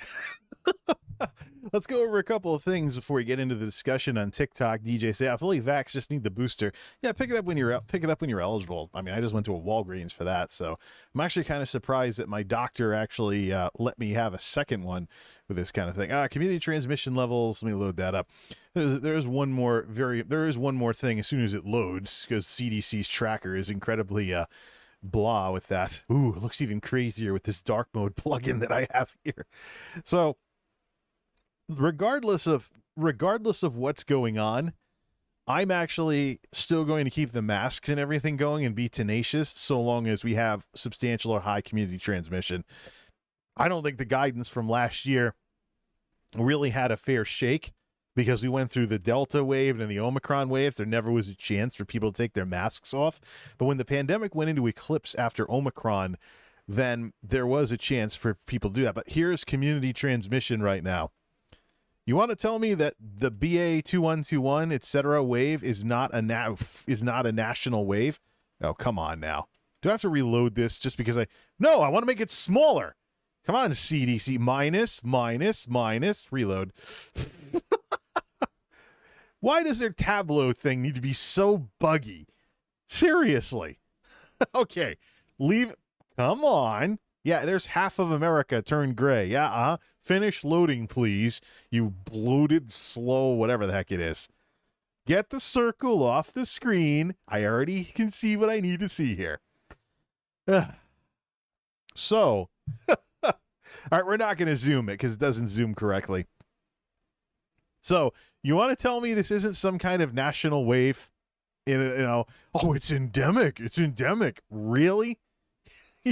Let's go over a couple of things before we get into the discussion on TikTok. DJ say, I fully vax, just need the booster. Yeah, pick it up when you're eligible. I mean, I just went to a Walgreens for that, so I'm actually kind of surprised that my doctor actually let me have a second one with this kind of thing. Community transmission levels. Let me load that up. There is one more thing as soon as it loads, because CDC's tracker is incredibly blah with that. Ooh, it looks even crazier with this dark mode plugin that I have here. So regardless of what's going on, I'm actually still going to keep the masks and everything going and be tenacious so long as we have substantial or high community transmission. I don't think the guidance from last year really had a fair shake, because we went through the Delta wave and the Omicron wave. There never was a chance for people to take their masks off. But when the pandemic went into eclipse after Omicron, then there was a chance for people to do that. But here's community transmission right now. You want to tell me that the BA2121, etc. wave is not a national wave? Oh, come on now. Do I have to reload this just because No, I want to make it smaller. Come on, CDC. Minus. Reload. Why does their Tableau thing need to be so buggy? Seriously. Okay. Leave. Come on. Yeah, there's half of America turned gray. Yeah, finish loading, please. You bloated, slow, whatever the heck it is. Get the circle off the screen. I already can see what I need to see here. So, all right, we're not going to zoom it because it doesn't zoom correctly. So, you want to tell me this isn't some kind of national wave? Oh, it's endemic. It's endemic. Really?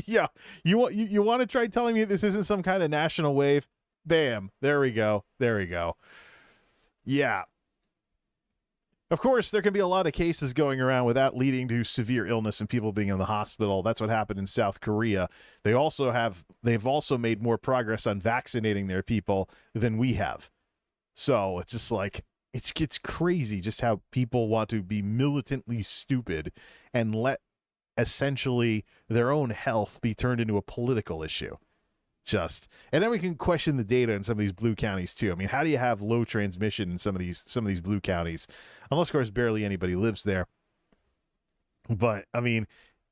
Yeah. You want to try telling me this isn't some kind of national wave? Bam. There we go. Yeah. Of course, there can be a lot of cases going around without leading to severe illness and people being in the hospital. That's what happened in South Korea. They've also made more progress on vaccinating their people than we have. So it's just like, it's crazy just how people want to be militantly stupid and let essentially their own health be turned into a political issue. And then we can question the data in some of these blue counties too. I mean, how do you have low transmission in some of these blue counties? Unless, of course, barely anybody lives there. But I mean,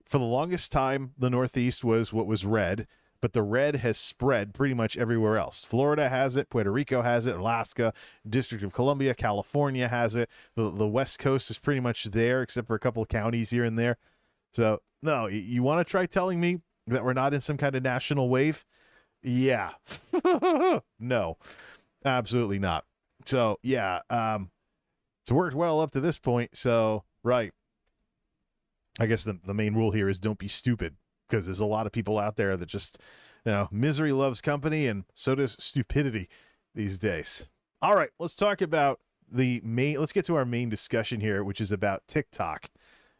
for the longest time, the Northeast was what was red, but the red has spread pretty much everywhere else. Florida has it, Puerto Rico has it, Alaska, District of Columbia, California has it. The West Coast is pretty much there, except for a couple of counties here and there. So, no, you want to try telling me that we're not in some kind of national wave? Yeah. No, absolutely not. So, yeah, it's worked well up to this point. So, right. I guess the main rule here is don't be stupid, because there's a lot of people out there that just, misery loves company, and so does stupidity these days. All right, let's talk about let's get to our main discussion here, which is about TikTok.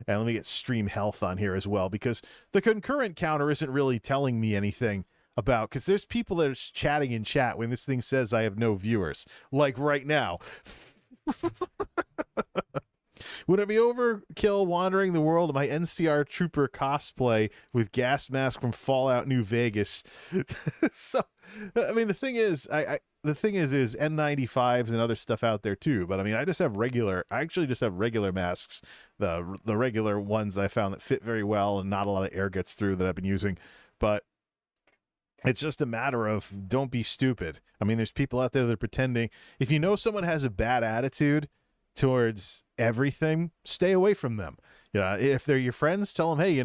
And let me get stream health on here as well, because the concurrent counter isn't really telling me anything about, because there's people that are chatting in chat when this thing says I have no viewers, like right now. Would it be overkill wandering the world of my NCR Trooper cosplay with gas mask from Fallout New Vegas? So, I mean, the thing is N95s and other stuff out there too. But I mean, I actually just have regular masks, the regular ones that I found that fit very well and not a lot of air gets through that I've been using. But it's just a matter of don't be stupid. I mean, there's people out there that are pretending. If you know someone has a bad attitude towards everything, stay away from them. If they're your friends, tell them, hey,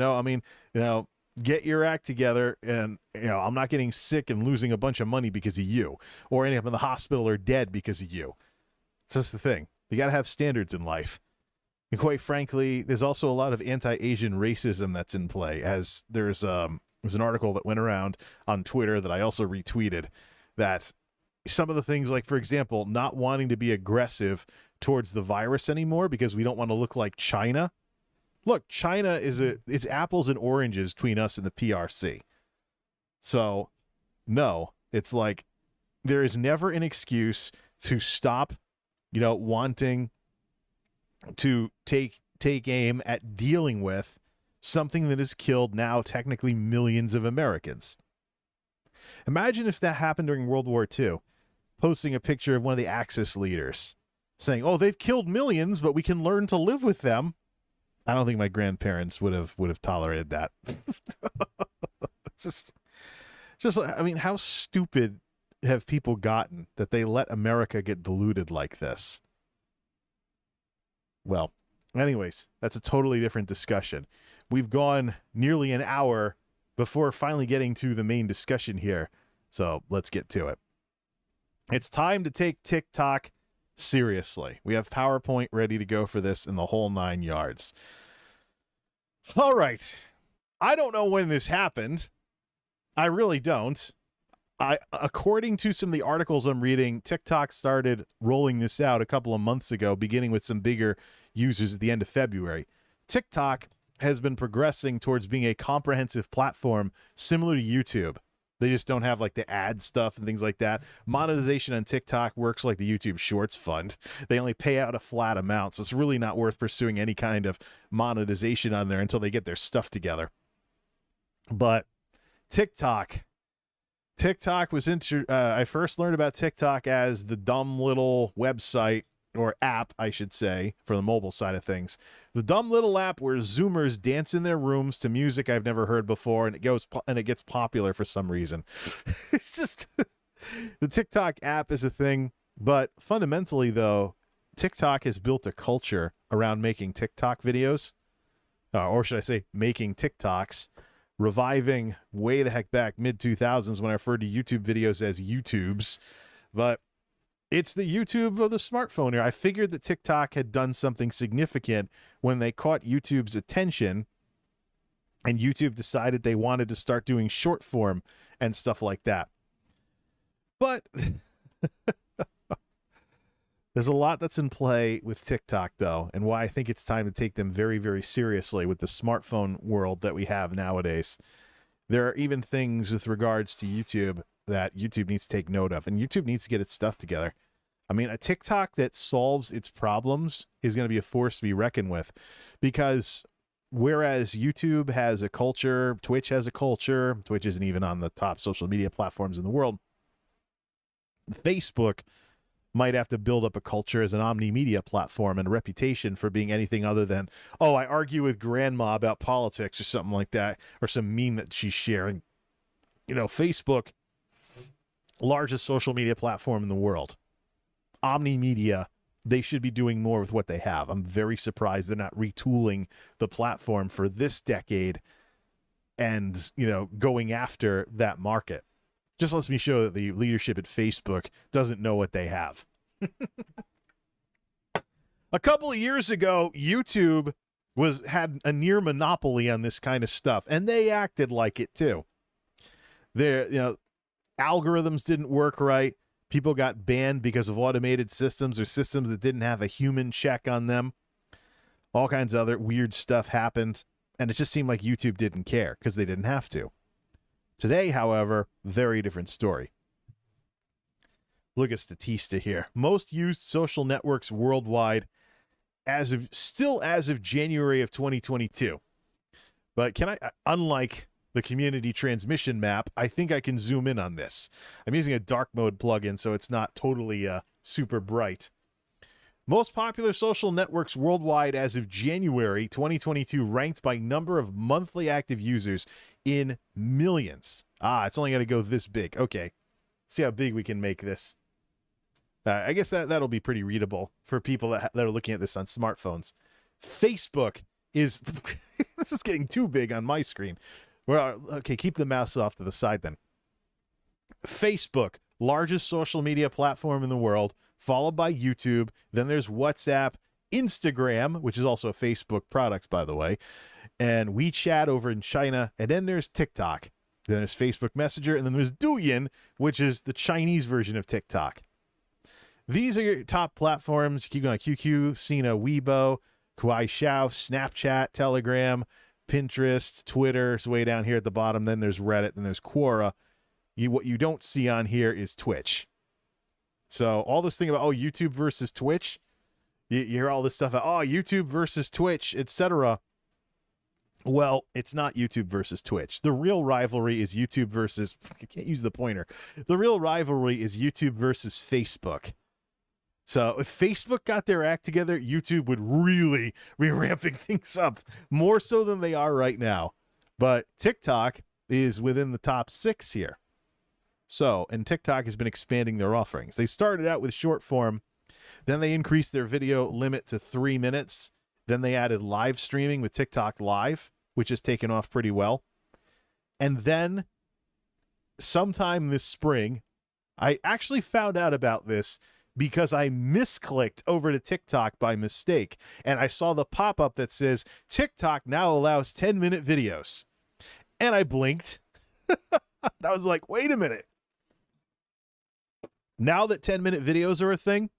get your act together, and I'm not getting sick and losing a bunch of money because of you, or ending up in the hospital or dead because of you. It's just the thing. You got to have standards in life. And quite frankly, there's also a lot of anti-Asian racism that's in play, as there's an article that went around on Twitter that I also retweeted, that some of the things, like, for example, not wanting to be aggressive towards the virus anymore because we don't want to look like China. Look, China it's apples and oranges between us and the PRC. So, no, it's like there is never an excuse to stop, wanting to take aim at dealing with something that has killed now technically millions of Americans. Imagine if that happened during World War II, posting a picture of one of the Axis leaders saying, "Oh, they've killed millions, but we can learn to live with them." I don't think my grandparents would have tolerated that. just I mean, how stupid have people gotten that they let America get diluted like this? Well, anyways, that's a totally different discussion. We've gone nearly an hour before finally getting to the main discussion here. So let's get to it. It's time to take TikTok seriously. We have PowerPoint ready to go for this in the whole 9 yards. All right. I don't know when this happened. I really don't. According to some of the articles I'm reading, TikTok started rolling this out a couple of months ago, beginning with some bigger users at the end of February. TikTok has been progressing towards being a comprehensive platform similar to YouTube. They just don't have like the ad stuff and things like that. Monetization on TikTok works like the YouTube Shorts fund. They only pay out a flat amount, so it's really not worth pursuing any kind of monetization on there until they get their stuff together. But TikTok was I first learned about TikTok as the dumb little website or app, I should say, for the mobile side of things. The dumb little app where Zoomers dance in their rooms to music I've never heard before, and it gets popular for some reason. It's just the TikTok app is a thing, but fundamentally though, TikTok has built a culture around making TikTok videos, or should I say making TikToks, reviving way the heck back mid-2000s when I referred to YouTube videos as YouTubes. But it's the YouTube of the smartphone here. I figured that TikTok had done something significant when they caught YouTube's attention, and YouTube decided they wanted to start doing short form and stuff like that. But there's a lot that's in play with TikTok, though, and why I think it's time to take them very, very seriously with the smartphone world that we have nowadays. There are even things with regards to YouTube that YouTube needs to take note of, and YouTube needs to get its stuff together. I mean, a TikTok that solves its problems is going to be a force to be reckoned with, because whereas YouTube has a culture, Twitch has a culture, Twitch isn't even on the top social media platforms in the world, Facebook might have to build up a culture as an omni-media platform and a reputation for being anything other than, oh, I argue with grandma about politics or something like that, or some meme that she's sharing. You know, Facebook, largest social media platform in the world. Omni-media, they should be doing more with what they have. I'm very surprised they're not retooling the platform for this decade and, you know, going after that market. Just lets me show that the leadership at Facebook doesn't know what they have. A couple of years ago, YouTube had a near monopoly on this kind of stuff, and they acted like it too. Their, you know, algorithms didn't work right. People got banned because of automated systems or systems that didn't have a human check on them. All kinds of other weird stuff happened, and it just seemed like YouTube didn't care because they didn't have to. Today, however, very different story. Look at Statista here. Most used social networks worldwide as of January of 2022. But can I, unlike the community transmission map, I think I can zoom in on this. I'm using a dark mode plugin, so it's not totally super bright. Most popular social networks worldwide as of January 2022, ranked by number of monthly active users in millions. It's only got to go this big. Okay, see how big we can make this. I guess that'll be pretty readable for people that are looking at this on smartphones. Facebook is... This is getting too big on my screen. Well, okay, keep the mouse off to the side then. Facebook, largest social media platform in the world, followed by YouTube. Then there's WhatsApp, Instagram, which is also a Facebook product, by the way, and WeChat over in China. And then there's TikTok. Then there's Facebook Messenger. And then there's Douyin, which is the Chinese version of TikTok. These are your top platforms. You keep going: QQ, Sina, Weibo, Kuaishou, Snapchat, Telegram, Pinterest, Twitter is way down here at the bottom. Then there's Reddit. Then there's Quora. What you don't see on here is Twitch. So all this thing about, oh, YouTube versus Twitch, you hear all this stuff about, oh, YouTube versus Twitch, etc. Well, it's not YouTube versus Twitch. The real rivalry is YouTube versus, I can't use the pointer. The real rivalry is YouTube versus Facebook. So if Facebook got their act together, YouTube would really be ramping things up, more so than they are right now. But TikTok is within the top 6 here. So, and TikTok has been expanding their offerings. They started out with short form, then they increased their video limit to 3 minutes. Then they added live streaming with TikTok Live, which has taken off pretty well. And then sometime this spring, I actually found out about this because I misclicked over to TikTok by mistake. And I saw the pop-up that says, TikTok now allows 10-minute videos. And I blinked. I was like, wait a minute. Now that 10-minute videos are a thing,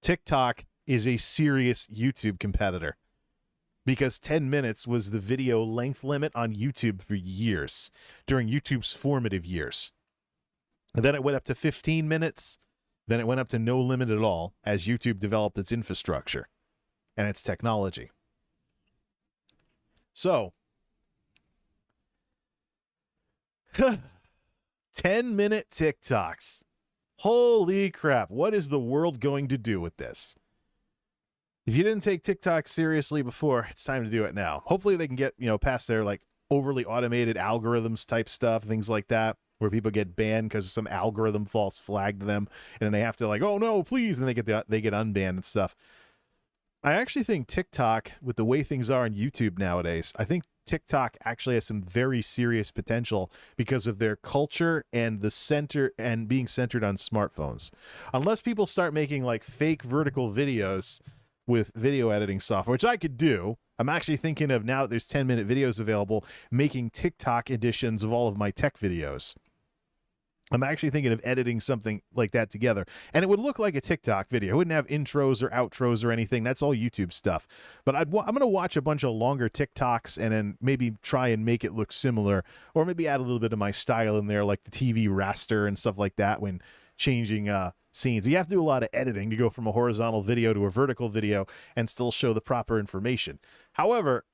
TikTok is a serious YouTube competitor, because 10 minutes was the video length limit on YouTube for years, during YouTube's formative years. And then it went up to 15 minutes. Then it went up to no limit at all as YouTube developed its infrastructure and its technology. So, 10-minute TikToks. Holy crap. What is the world going to do with this? If you didn't take TikTok seriously before, it's time to do it now. Hopefully they can get, past their like overly automated algorithms type stuff, things like that, where people get banned because some algorithm false flagged them, and then they have to like, oh no, please, and they get unbanned and stuff. I actually think TikTok, with the way things are on YouTube nowadays, I think TikTok actually has some very serious potential because of their culture and and being centered on smartphones. Unless people start making like fake vertical videos with video editing software, which I could do. I'm actually thinking of, now that there's 10-minute videos available, making TikTok editions of all of my tech videos. I'm actually thinking of editing something like that together. And it would look like a TikTok video. It wouldn't have intros or outros or anything. That's all YouTube stuff. But I'm going to watch a bunch of longer TikToks and then maybe try and make it look similar, or maybe add a little bit of my style in there, like the TV raster and stuff like that when changing scenes. You have to do a lot of editing to go from a horizontal video to a vertical video and still show the proper information. However,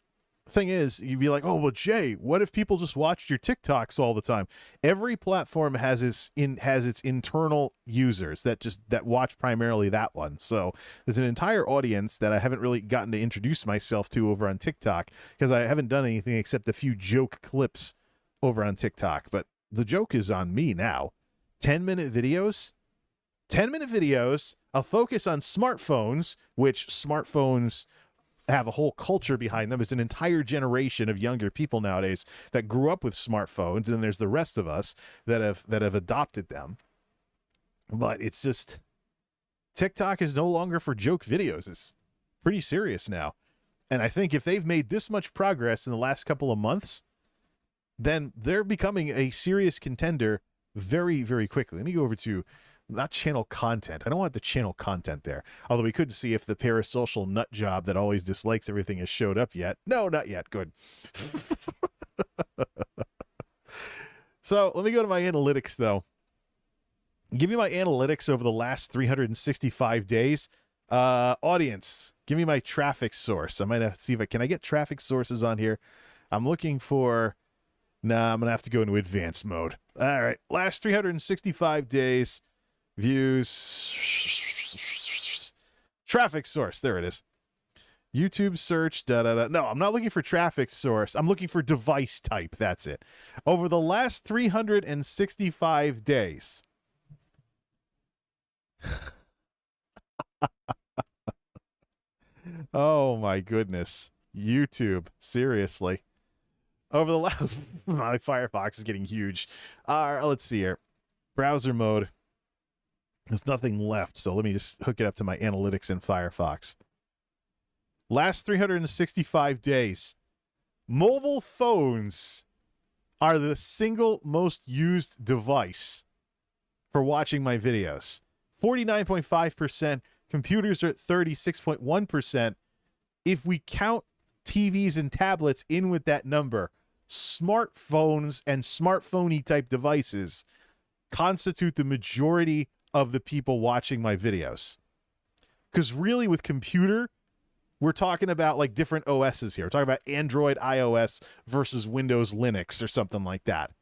thing is, you'd be like, oh, well, Jay, what if people just watched your TikToks all the time? Every platform has its internal users that watch primarily that one. So there's an entire audience that I haven't really gotten to introduce myself to over on TikTok, because I haven't done anything except a few joke clips over on TikTok. But the joke is on me now. 10-minute videos, a focus on smartphones, which smartphones have a whole culture behind them. It's an entire generation of younger people nowadays that grew up with smartphones, and then there's the rest of us that have adopted them. But it's just, TikTok is no longer for joke videos. It's pretty serious now. And I think if they've made this much progress in the last couple of months, then they're becoming a serious contender very, very quickly. Let me go over to, not channel content. I don't want the channel content there. Although we could see if the parasocial nut job that always dislikes everything has showed up yet. No, not yet. Good. So let me go to my analytics, though. Give me my analytics over the last 365 days. Audience, give me my traffic source. I might have to see if can I get traffic sources on here. I'm looking for, nah, I'm going to have to go into advanced mode. All right. Last 365 days. Views, traffic source. There it is. YouTube search. No, I'm not looking for traffic source. I'm looking for device type. That's it. Over the last 365 days. Oh my goodness. YouTube. Seriously. Over the last, my Firefox is getting huge. Let's see here. Browser mode. There's nothing left, so let me just hook it up to my analytics in Firefox. Last 365 days, mobile phones are the single most used device for watching my videos. 49.5%. Computers are at 36.1%. If we count TVs and tablets in with that number, smartphones and smartphone-y type devices constitute the majority of the people watching my videos. Because really with computer, we're talking about like different OSs here. We're talking about Android, iOS versus Windows, Linux, or something like that.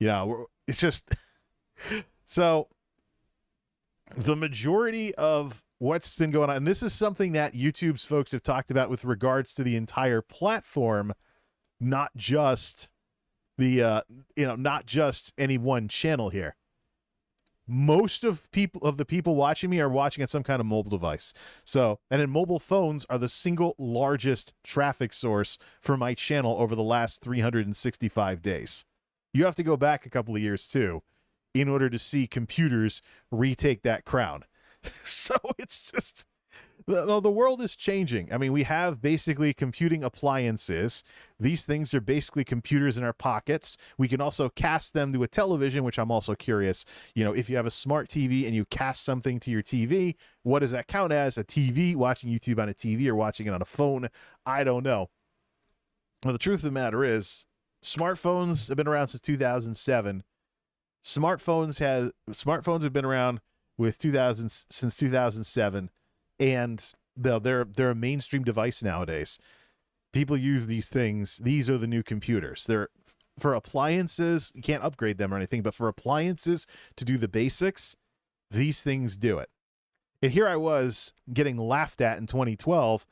It's just, so the majority of what's been going on, and this is something that YouTube's folks have talked about with regards to the entire platform, not just the, not just any one channel here. Most of the people watching me are watching on some kind of mobile device. So, and then mobile phones are the single largest traffic source for my channel over the last 365 days. You have to go back a couple of years too in order to see computers retake that crown. So it's just, The world is changing. I mean, we have basically computing appliances. These things are basically computers in our pockets. We can also cast them to a television, which I'm also curious. You know, if you have a smart TV and you cast something to your TV, what does that count as? A TV, watching YouTube on a TV or watching it on a phone? I don't know. Well, the truth of the matter is, smartphones have been around since 2007. Smartphones have been around since 2007. And they're a mainstream device nowadays. People use these things. These are the new computers. They're for appliances. You can't upgrade them or anything, but for appliances to do the basics, these things do it. And here I was getting laughed at in 2012,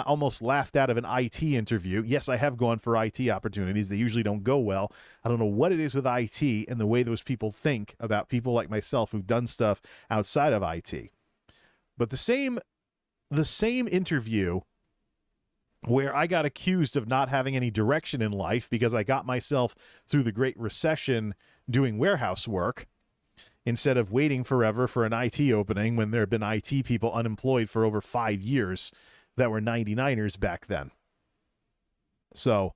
almost laughed out of an IT interview. Yes, I have gone for IT opportunities. They usually don't go well. I don't know what it is with IT and the way those people think about people like myself who've done stuff outside of IT. But the same interview where I got accused of not having any direction in life because I got myself through the Great Recession doing warehouse work instead of waiting forever for an IT opening when there have been IT people unemployed for over 5 years that were 99ers back then. So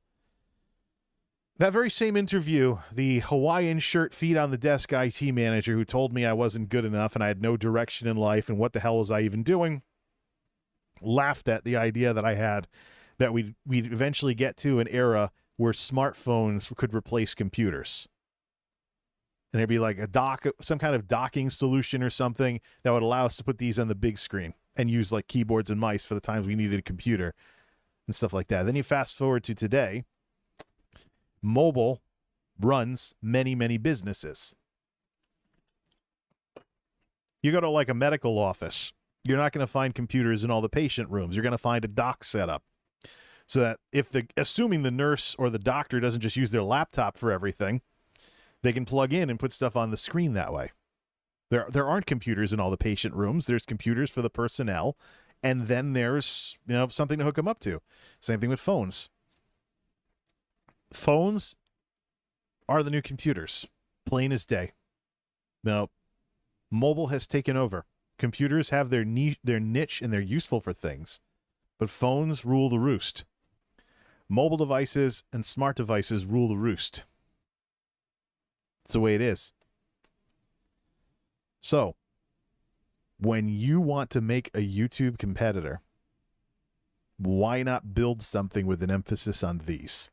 that very same interview, the Hawaiian shirt, feet on the desk IT manager who told me I wasn't good enough and I had no direction in life and what the hell was I even doing, laughed at the idea that I had that we'd eventually get to an era where smartphones could replace computers. And there'd be like some kind of docking solution or something that would allow us to put these on the big screen and use like keyboards and mice for the times we needed a computer and stuff like that. Then you fast forward to today. Mobile runs many, many businesses. You go to like a medical office, you're not going to find computers in all the patient rooms. You're going to find a dock setup. So that assuming the nurse or the doctor doesn't just use their laptop for everything, they can plug in and put stuff on the screen that way. There aren't computers in all the patient rooms. There's computers for the personnel, and then there's, something to hook them up to. Same thing with phones. Phones are the new computers, plain as day. Now, mobile has taken over. Computers have their niche and they're useful for things, but phones rule the roost. Mobile devices and smart devices rule the roost. It's the way it is. So, when you want to make a YouTube competitor, why not build something with an emphasis on these?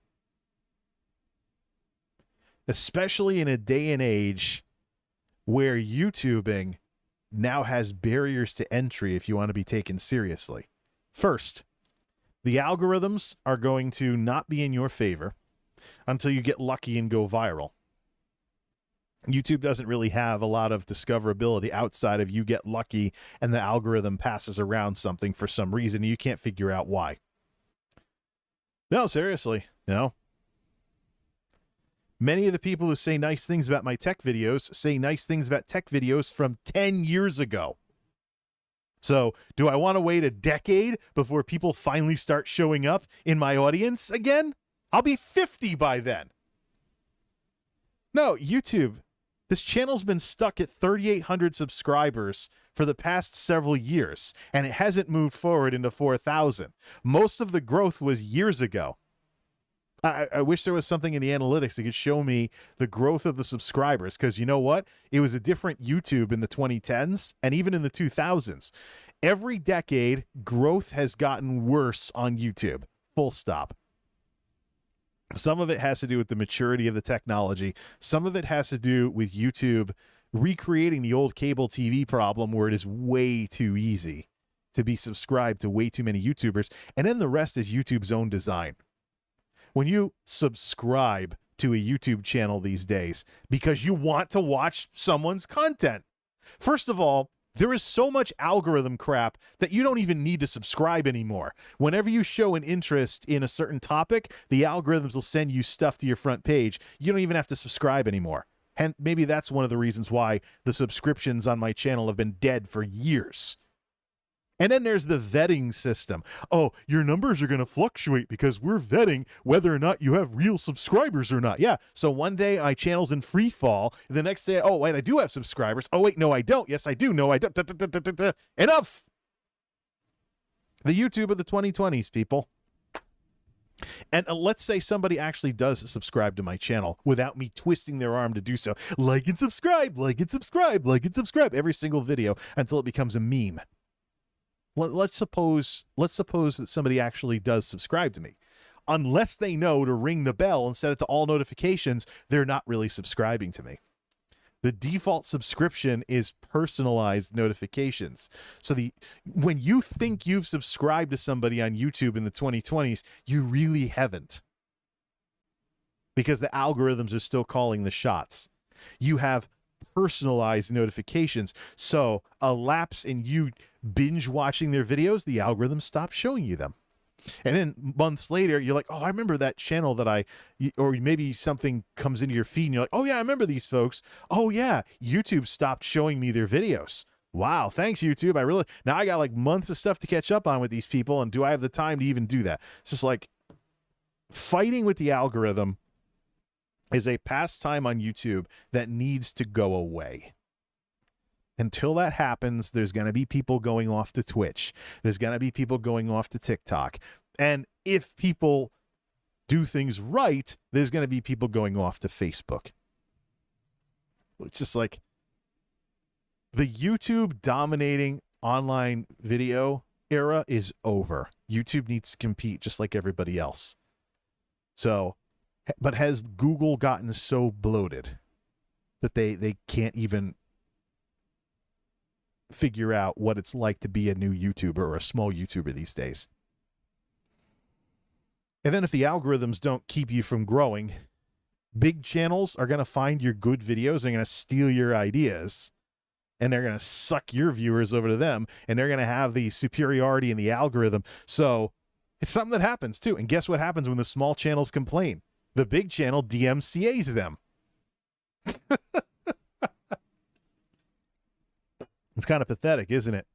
Especially in a day and age where YouTubing now has barriers to entry if you want to be taken seriously. First, the algorithms are going to not be in your favor until you get lucky and go viral. YouTube doesn't really have a lot of discoverability outside of you get lucky and the algorithm passes around something for some reason and you can't figure out why. No, seriously, no. Many of the people who say nice things about my tech videos say nice things about tech videos from 10 years ago. So, do I want to wait a decade before people finally start showing up in my audience again? I'll be 50 by then. No, YouTube, this channel's been stuck at 3,800 subscribers for the past several years, and it hasn't moved forward into 4,000. Most of the growth was years ago. I wish there was something in the analytics that could show me the growth of the subscribers, because you know what? It was a different YouTube in the 2010s and even in the 2000s. Every decade, growth has gotten worse on YouTube. Full stop. Some of it has to do with the maturity of the technology. Some of it has to do with YouTube recreating the old cable TV problem where it is way too easy to be subscribed to way too many YouTubers. And then the rest is YouTube's own design. When you subscribe to a YouTube channel these days because you want to watch someone's content, first of all, there is so much algorithm crap that you don't even need to subscribe anymore. Whenever you show an interest in a certain topic, the algorithms will send you stuff to your front page. You don't even have to subscribe anymore. And maybe that's one of the reasons why the subscriptions on my channel have been dead for years. And then there's the vetting system. Oh, your numbers are going to fluctuate because we're vetting whether or not you have real subscribers or not. Yeah, so one day my channel's in free fall. The next day, oh, wait, I do have subscribers. Oh, wait, no, I don't. Yes, I do. No, I don't. Enough. The YouTube of the 2020s, people. And let's say somebody actually does subscribe to my channel without me twisting their arm to do so. Like and subscribe, like and subscribe, like and subscribe every single video until it becomes a meme. Let's suppose that somebody actually does subscribe to me. Unless they know to ring the bell and set it to all notifications, they're not really subscribing to me. The default subscription is personalized notifications. So when you think you've subscribed to somebody on YouTube in the 2020s, you really haven't. Because the algorithms are still calling the shots. You have personalized notifications. So a lapse in you binge watching their videos, the algorithm stops showing you them. And then months later, you're like, oh, I remember that channel that or maybe something comes into your feed and you're like, oh yeah, I remember these folks. Oh yeah, YouTube stopped showing me their videos. Wow, thanks YouTube. Now I got like months of stuff to catch up on with these people, and do I have the time to even do that? It's just like fighting with the algorithm is a pastime on YouTube that needs to go away. Until that happens, there's going to be people going off to Twitch. There's going to be people going off to TikTok. And if people do things right, there's going to be people going off to Facebook. It's just like the YouTube dominating online video era is over. YouTube needs to compete just like everybody else. So, but has Google gotten so bloated that they can't even figure out what it's like to be a new YouTuber or a small YouTuber these days? And then if the algorithms don't keep you from growing, big channels are going to find your good videos and going to steal your ideas, and they're going to suck your viewers over to them, and they're going to have the superiority in the algorithm. So it's something that happens too. And guess what happens when the small channels complain? The big channel DMCAs them. It's kind of pathetic, isn't it?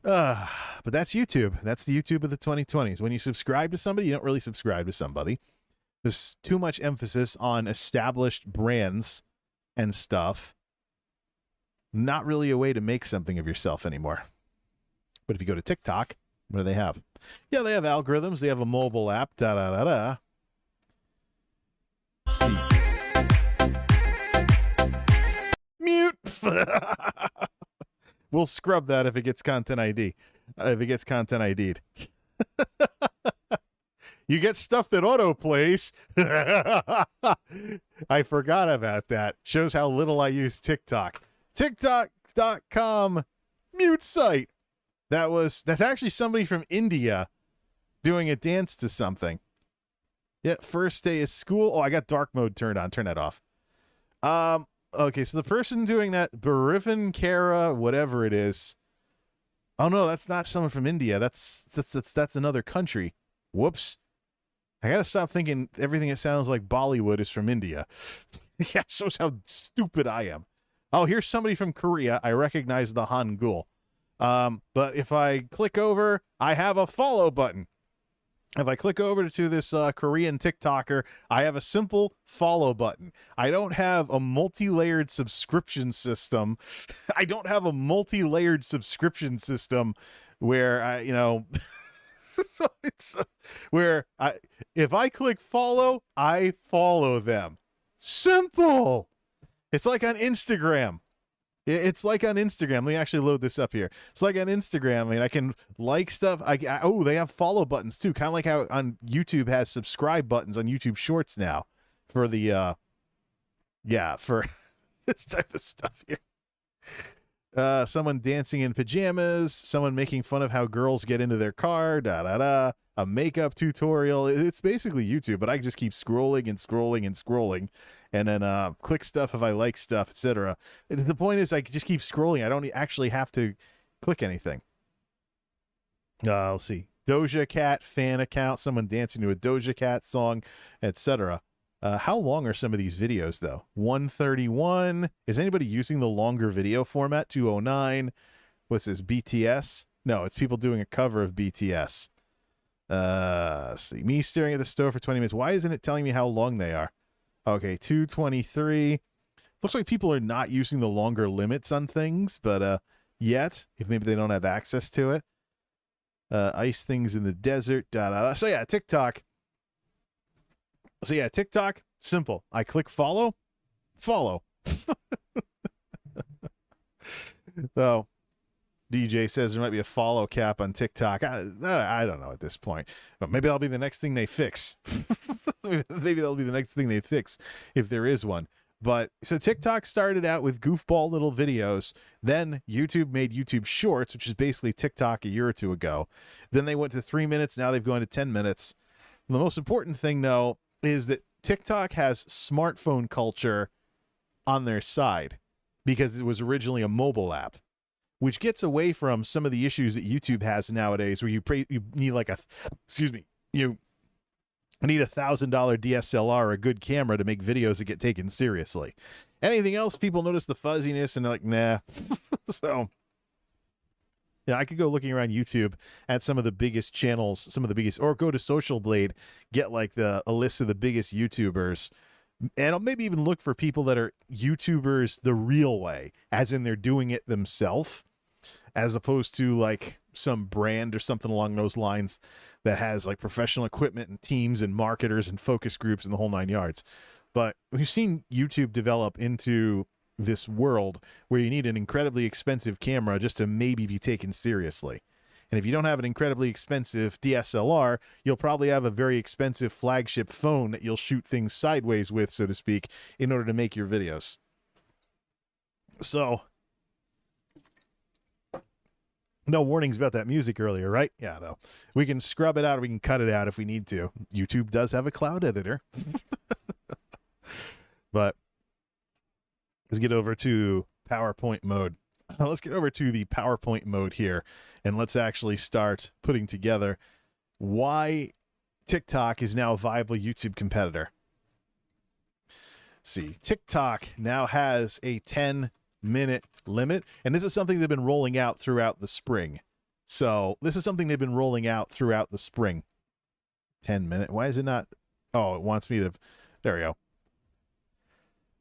But that's YouTube. That's the YouTube of the 2020s. When you subscribe to somebody, you don't really subscribe to somebody. There's too much emphasis on established brands and stuff. Not really a way to make something of yourself anymore. But if you go to TikTok, what do they have? Yeah, they have algorithms. They have a mobile app. Da-da-da-da. See. Mute. We'll scrub that if it gets content ID. If it gets content ID'd. You get stuff that auto plays. I forgot about that. Shows how little I use TikTok. TikTok.com mute site. That's actually somebody from India doing a dance to something. Yeah, first day of school. Oh, I got dark mode turned on. Turn that off. Okay, so the person doing that, Barifan Kara, whatever it is. Oh no, that's not someone from India. That's another country. Whoops. I gotta stop thinking everything that sounds like Bollywood is from India. Yeah, shows how stupid I am. Oh, here's somebody from Korea. I recognize the Hangul. But if I click over, I have a follow button. If I click over to this Korean TikToker, I have a simple follow button. I don't have a multi-layered subscription system. I don't have a multi-layered subscription system where if I click follow, I follow them. Simple. It's like on Instagram. It's like on Instagram. Let me actually load this up here. It's like on Instagram. I mean, I can like stuff. Oh, they have follow buttons too. Kind of like how on YouTube has subscribe buttons on YouTube Shorts now for the, for this type of stuff here. Someone dancing in pajamas. Someone making fun of how girls get into their car. A makeup tutorial. It's basically YouTube, but I just keep scrolling and scrolling and scrolling. And then click stuff if I like stuff, etc. The point is, I just keep scrolling. I don't actually have to click anything. Let's see. Doja Cat fan account. Someone dancing to a Doja Cat song, etc. How long are some of these videos, though? 131. Is anybody using the longer video format? 209. What's this? BTS? No, it's people doing a cover of BTS. Let's see. Me staring at the stove for 20 minutes. Why isn't it telling me how long they are? Okay, 223. Looks like people are not using the longer limits on things, but yet, if maybe they don't have access to it. Ice things in the desert, So yeah, TikTok. TikTok, simple. I click follow. So DJ says there might be a follow cap on TikTok. I don't know at this point, but maybe that'll be the next thing they fix. Maybe that'll be the next thing they fix if there is one. But so TikTok started out with goofball little videos. Then YouTube made YouTube Shorts, which is basically TikTok a year or two ago. Then they went to 3 minutes. Now they've gone to 10 minutes. The most important thing, though, is that TikTok has smartphone culture on their side because it was originally a mobile app, which gets away from some of the issues that YouTube has nowadays, where you need like you need $1,000 DSLR or a good camera to make videos that get taken seriously. Anything else, people notice the fuzziness and they're like, nah. So, yeah, I could go looking around YouTube at some of the biggest channels, or go to Social Blade, get like a list of the biggest YouTubers, and I'll maybe even look for people that are YouTubers the real way, as in they're doing it themselves, as opposed to like some brand or something along those lines that has like professional equipment and teams and marketers and focus groups and the whole 9 yards. But we've seen YouTube develop into this world where you need an incredibly expensive camera just to maybe be taken seriously. And if you don't have an incredibly expensive DSLR, you'll probably have a very expensive flagship phone that you'll shoot things sideways with, so to speak, in order to make your videos. So, no warnings about that music earlier, right? Yeah, no. We can scrub it out or we can cut it out if we need to. YouTube does have a cloud editor. But let's get over to PowerPoint mode. Let's get over to the PowerPoint mode here, and let's actually start putting together why TikTok is now a viable YouTube competitor. See, TikTok now has a 10-minute limit, and this is something they've been rolling out throughout the spring. 10 minute. Why is it not? Oh, it wants me to. There we go.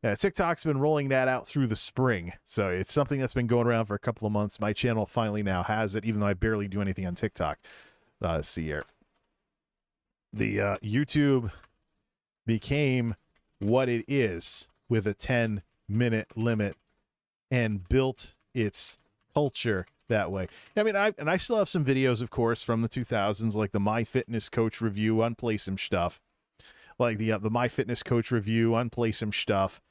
Yeah, TikTok's been rolling that out through the spring, so it's something that's been going around for a couple of months. My channel finally now has it, even though I barely do anything on TikTok. Let's see here. The YouTube became what it is with a 10-minute limit and built its culture that way. I mean, I still have some videos, of course, from the 2000s, like the My Fitness Coach review on Play Some Stuff, like the My Fitness Coach review on Play Some Stuff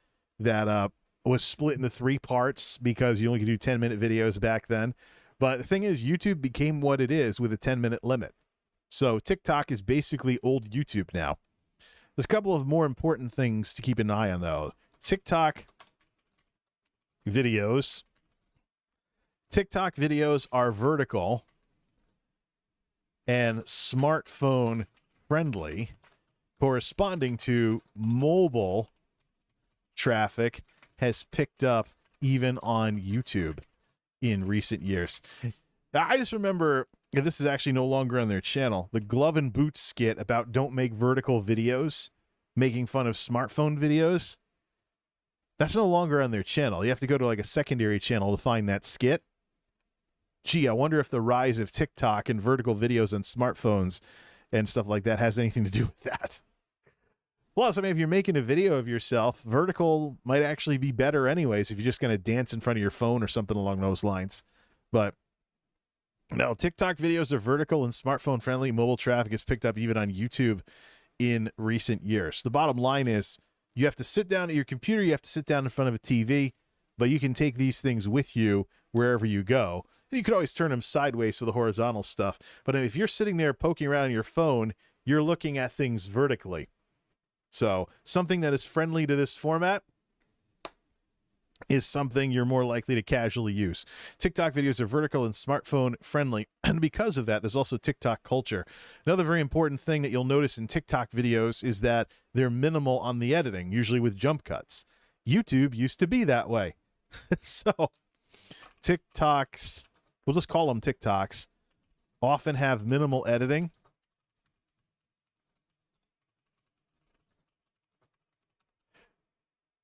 that was split into 3 parts because you only could do 10-minute videos back then. But the thing is, YouTube became what it is with a 10-minute limit. So TikTok is basically old YouTube now. There's a couple of more important things to keep an eye on, though. TikTok videos are vertical and smartphone friendly, corresponding to mobile traffic has picked up even on YouTube in recent years. I just remember, and this is actually no longer on their channel, the Glove and Boots skit about don't make vertical videos, making fun of smartphone videos. That's no longer on their channel. You have to go to like a secondary channel to find that skit. Gee, I wonder if the rise of TikTok and vertical videos on smartphones and stuff like that has anything to do with that. Plus, I mean, if you're making a video of yourself, vertical might actually be better anyways if you're just going to dance in front of your phone or something along those lines. But no, TikTok videos are vertical and smartphone friendly. Mobile traffic is picked up even on YouTube in recent years. The bottom line is you have to sit down at your computer, you have to sit down in front of a TV, but you can take these things with you wherever you go. And you could always turn them sideways for the horizontal stuff. But if you're sitting there poking around on your phone, you're looking at things vertically. So something that is friendly to this format is something you're more likely to casually use. TikTok videos are vertical and smartphone friendly. And because of that, there's also TikTok culture. Another very important thing that you'll notice in TikTok videos is that they're minimal on the editing, usually with jump cuts. YouTube used to be that way. So TikToks, we'll just call them TikToks, often have minimal editing.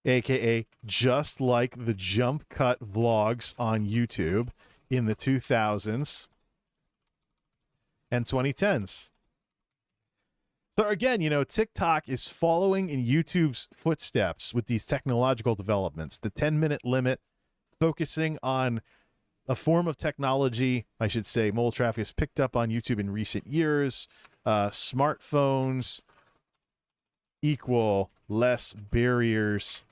AKA just like the jump cut vlogs on YouTube, in the 2000s and 2010s. So again, you know, TikTok is following in YouTube's footsteps with these technological developments. The 10-minute limit, focusing on a form of technology, I should say, mobile traffic has picked up on YouTube in recent years. Smartphones equal less barriers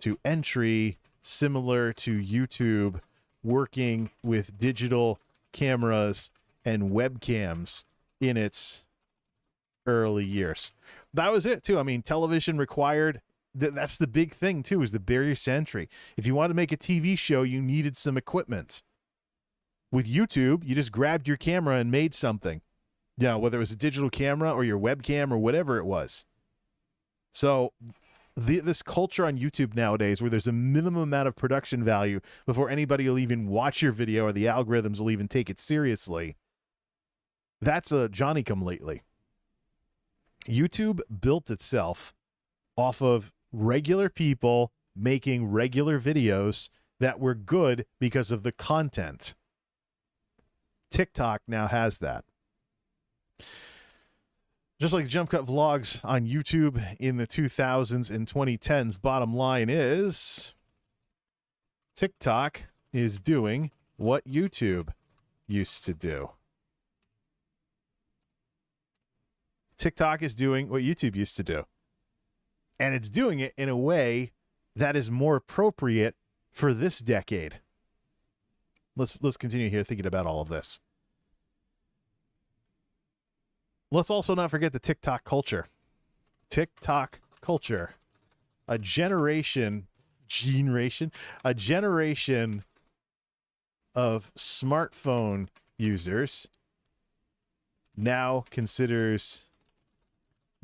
to entry, similar to YouTube working with digital cameras and webcams in its early years. That was it too. I mean, television required, that's the big thing too, is the barriers to entry. If you want to make a TV show, you needed some equipment. With YouTube, you just grabbed your camera and made something. You know, whether it was a digital camera or your webcam or whatever it was. So this culture on YouTube nowadays where there's a minimum amount of production value before anybody will even watch your video or the algorithms will even take it seriously, that's a Johnny-come-lately. YouTube built itself off of regular people making regular videos that were good because of the content. TikTok now has that. Just like Jump Cut Vlogs on YouTube in the 2000s and 2010s, bottom line is TikTok is doing what YouTube used to do. TikTok is doing what YouTube used to do. And it's doing it in a way that is more appropriate for this decade. Let's continue here thinking about all of this. Let's also not forget the TikTok culture. TikTok culture. A generation of smartphone users now considers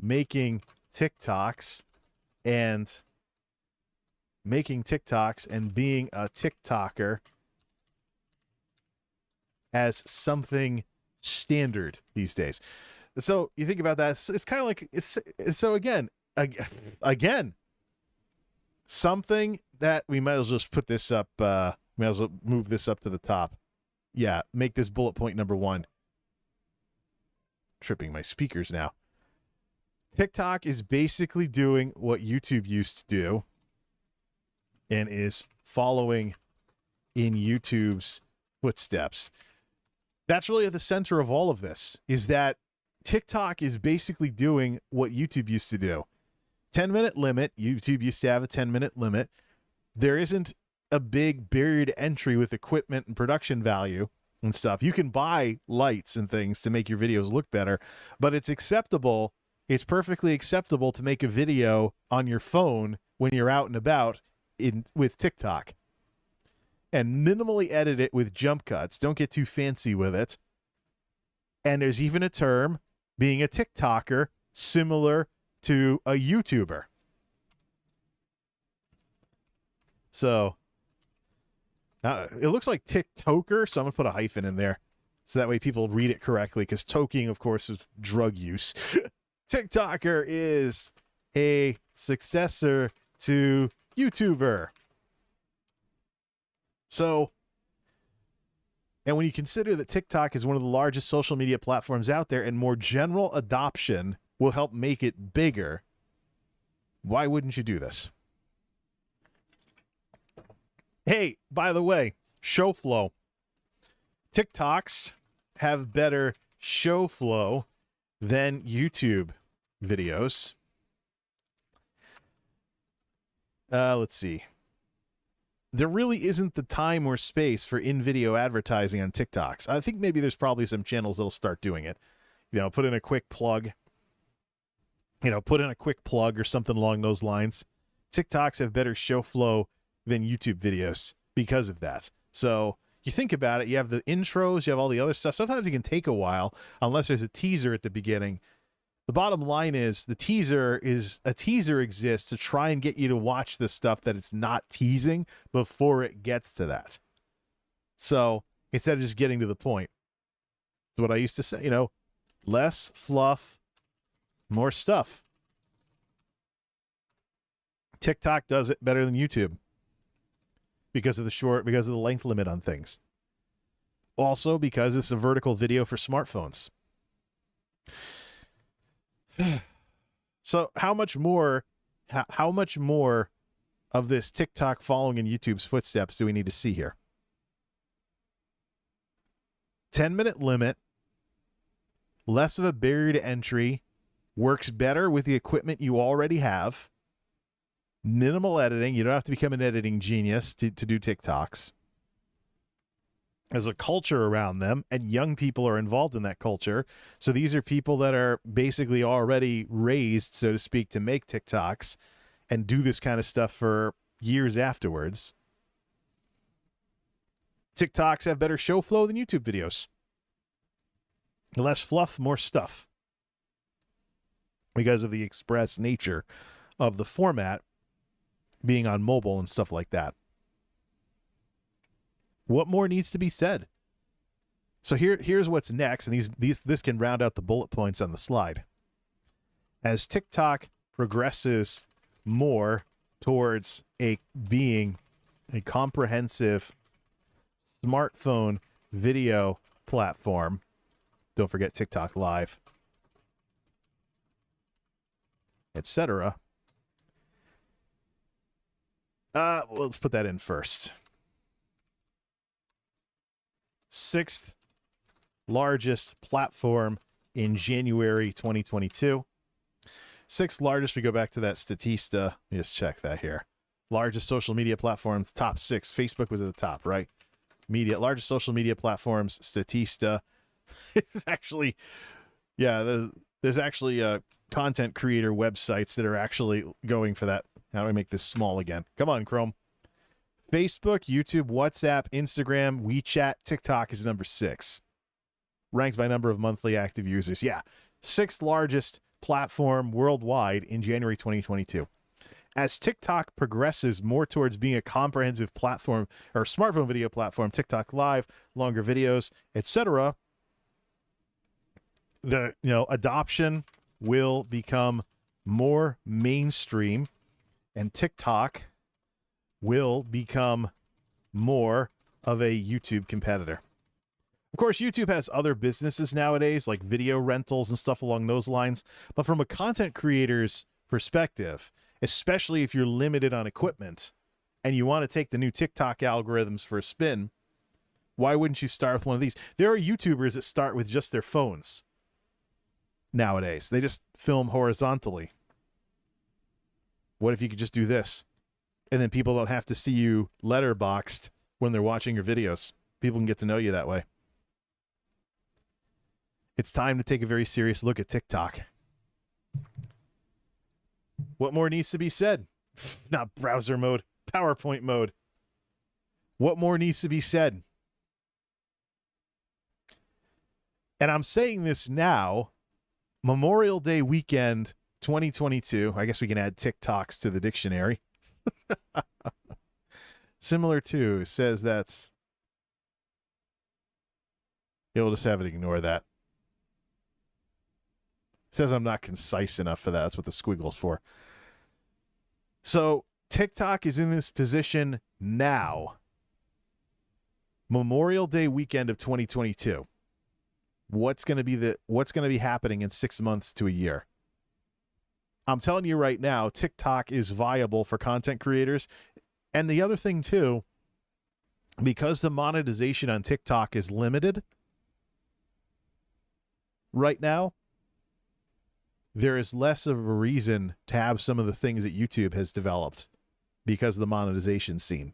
making TikToks and being a TikToker as something standard these days. So you think about that, it's kind of like, it's so again, something that we might as well just put this up, might as well move this up to the top. Yeah, make this bullet point number 1. Tripping my speakers now. TikTok is basically doing what YouTube used to do and is following in YouTube's footsteps. That's really at the center of all of this, is that TikTok is basically doing what YouTube used to do. 10-minute limit. YouTube used to have a 10-minute limit. There isn't a big barrier to entry with equipment and production value and stuff. You can buy lights and things to make your videos look better, but it's acceptable. It's perfectly acceptable to make a video on your phone when you're out and about with TikTok and minimally edit it with jump cuts. Don't get too fancy with it. And there's even a term, being a TikToker, similar to a YouTuber. So it looks like TikToker, so I'm going to put a hyphen in there so that way people read it correctly, because toking, of course, is drug use. TikToker is a successor to YouTuber. So, and when you consider that TikTok is one of the largest social media platforms out there and more general adoption will help make it bigger, why wouldn't you do this? Hey, by the way, show flow. TikToks have better show flow than YouTube videos. Let's see. There really isn't the time or space for in-video advertising on TikToks. I think maybe there's probably some channels that'll start doing it. You know, put in a quick plug. Or something along those lines. TikToks have better show flow than YouTube videos because of that. So you think about it, you have the intros, you have all the other stuff. Sometimes it can take a while unless there's a teaser at the beginning. The bottom line is a teaser exists to try and get you to watch the stuff that it's not teasing before it gets to that. So instead of just getting to the point, it's what I used to say, less fluff, more stuff. TikTok does it better than YouTube because of the length limit on things. Also because it's a vertical video for smartphones. So how much more of this TikTok following in YouTube's footsteps do we need to see here? 10-minute limit, less of a barrier to entry, works better with the equipment you already have, minimal editing. You don't have to become an editing genius to do TikToks. There's a culture around them, and young people are involved in that culture. So these are people that are basically already raised, so to speak, to make TikToks and do this kind of stuff for years afterwards. TikToks have better show flow than YouTube videos. Less fluff, more stuff. Because of the express nature of the format being on mobile and stuff like that. What more needs to be said? So here's what's next, and this can round out the bullet points on the slide. As TikTok progresses more towards being a comprehensive smartphone video platform, don't forget TikTok Live, etc. Well, let's put that in first. 6th largest platform in January 2022. 6th largest, we go back to that Statista. Let me just check that here. Largest social media platforms, top 6. Facebook was at the top, right? Largest social media platforms, Statista. It's actually, yeah, there's actually content creator websites that are actually going for that. How do I make this small again? Come on, Chrome. Facebook, YouTube, WhatsApp, Instagram, WeChat, TikTok is number 6. Ranked by number of monthly active users. Yeah, 6th largest platform worldwide in January 2022. As TikTok progresses more towards being a comprehensive platform or smartphone video platform, TikTok Live, longer videos, etc., the adoption will become more mainstream, and TikTok will become more of a YouTube competitor. Of course, YouTube has other businesses nowadays, like video rentals and stuff along those lines. But from a content creator's perspective, especially if you're limited on equipment and you want to take the new TikTok algorithms for a spin, why wouldn't you start with one of these? There are YouTubers that start with just their phones nowadays. They just film horizontally. What if you could just do this? And then people don't have to see you letterboxed when they're watching your videos. People can get to know you that way. It's time to take a very serious look at TikTok. What more needs to be said? Not browser mode, PowerPoint mode. What more needs to be said? And I'm saying this now, Memorial Day weekend 2022. I guess we can add TikToks to the dictionary. Similar to says that's. You'll just have it ignore that. Says I'm not concise enough for that. That's what the squiggle's for. So TikTok is in this position now. Memorial Day weekend of 2022. What's going to be happening in 6 months to a year? I'm telling you right now, TikTok is viable for content creators. And the other thing too, because the monetization on TikTok is limited right now, there is less of a reason to have some of the things that YouTube has developed because of the monetization scene.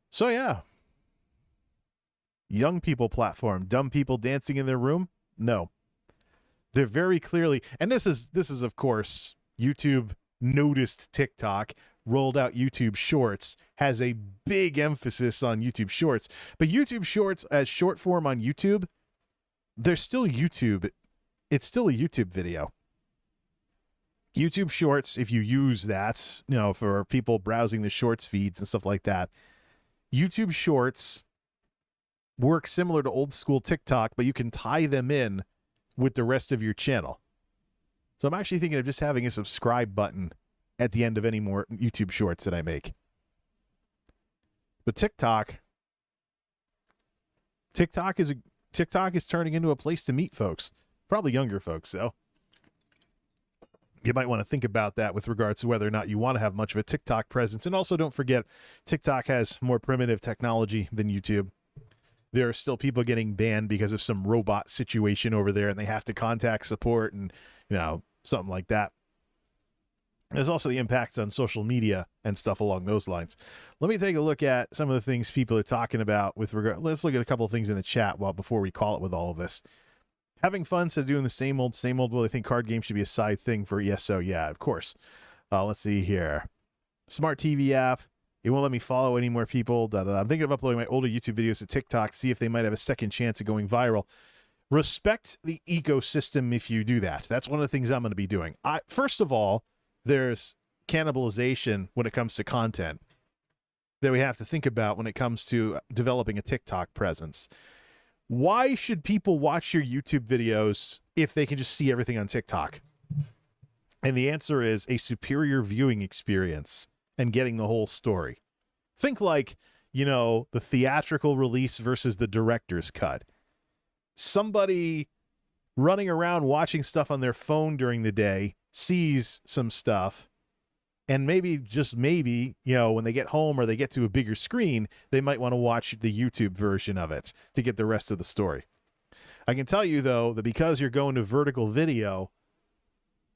So yeah. Young people platform, dumb people dancing in their room? No. They're very clearly, and this is of course, YouTube noticed TikTok, rolled out YouTube Shorts, has a big emphasis on YouTube Shorts. But YouTube Shorts as short form on YouTube, they're still YouTube. It's still a YouTube video. YouTube Shorts, if you use that, for people browsing the Shorts feeds and stuff like that, YouTube Shorts work similar to old school TikTok, but you can tie them in with the rest of your channel. So I'm actually thinking of just having a subscribe button at the end of any more YouTube Shorts that I make. But TikTok, TikTok is turning into a place to meet folks, probably younger folks. So you might want to think about that with regards to whether or not you want to have much of a TikTok presence. And also don't forget, TikTok has more primitive technology than YouTube. There are still people getting banned because of some robot situation over there, and they have to contact support and, something like that. There's also the impacts on social media and stuff along those lines. Let me take a look at some of the things people are talking about with regard. Let's look at a couple of things in the chat before we call it with all of this. Having fun instead of doing the same old. Well, I think card games should be a side thing for ESO. Yeah, of course. Let's see here. Smart TV app. It won't let me follow any more people. I'm thinking of uploading my older YouTube videos to TikTok, see if they might have a second chance of going viral. Respect the ecosystem if you do that. That's one of the things I'm going to be doing. First of all, there's cannibalization when it comes to content that we have to think about when it comes to developing a TikTok presence. Why should people watch your YouTube videos if they can just see everything on TikTok? And the answer is a superior viewing experience and getting the whole story. Think like, the theatrical release versus the director's cut. Somebody running around watching stuff on their phone during the day sees some stuff, and maybe, just maybe, when they get home or they get to a bigger screen, they might want to watch the YouTube version of it to get the rest of the story. I can tell you, though, that because you're going to vertical video,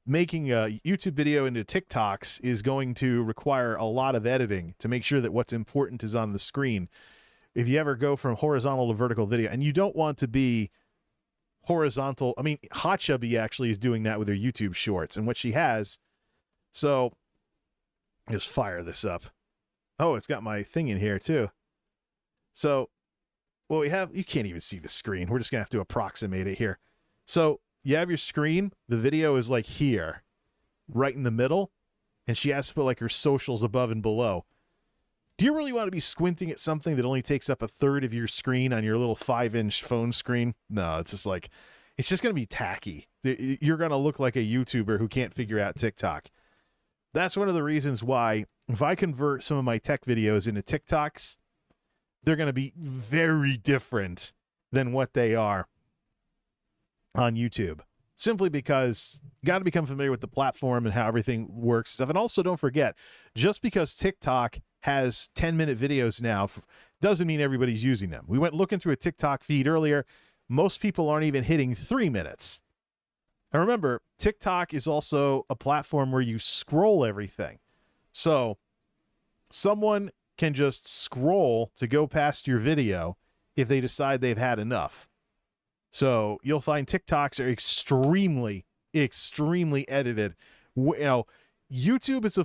making a YouTube video into TikToks is going to require a lot of editing to make sure that what's important is on the screen. If you ever go from horizontal to vertical video, and you don't want to be horizontal. I mean, Hot Chubby actually is doing that with her YouTube shorts and what she has. So just fire this up. Oh, it's got my thing in here too. So what we have, you can't even see the screen. We're just gonna have to approximate it here. So you have your screen. The video is like here, right in the middle. And she has to put like her socials above and below. Do you really want to be squinting at something that only takes up a third of your screen on your little 5-inch phone screen? No, it's just like, it's just going to be tacky. You're going to look like a YouTuber who can't figure out TikTok. That's one of the reasons why if I convert some of my tech videos into TikToks, they're going to be very different than what they are on YouTube. Simply because you got to become familiar with the platform and how everything works stuff. And also don't forget, just because TikTok has 10-minute videos now doesn't mean everybody's using them. We went looking through a TikTok feed earlier. Most people aren't even hitting 3 minutes. And remember, TikTok is also a platform where you scroll everything. So someone can just scroll to go past your video if they decide they've had enough. So you'll find TikToks are extremely, extremely edited. YouTube is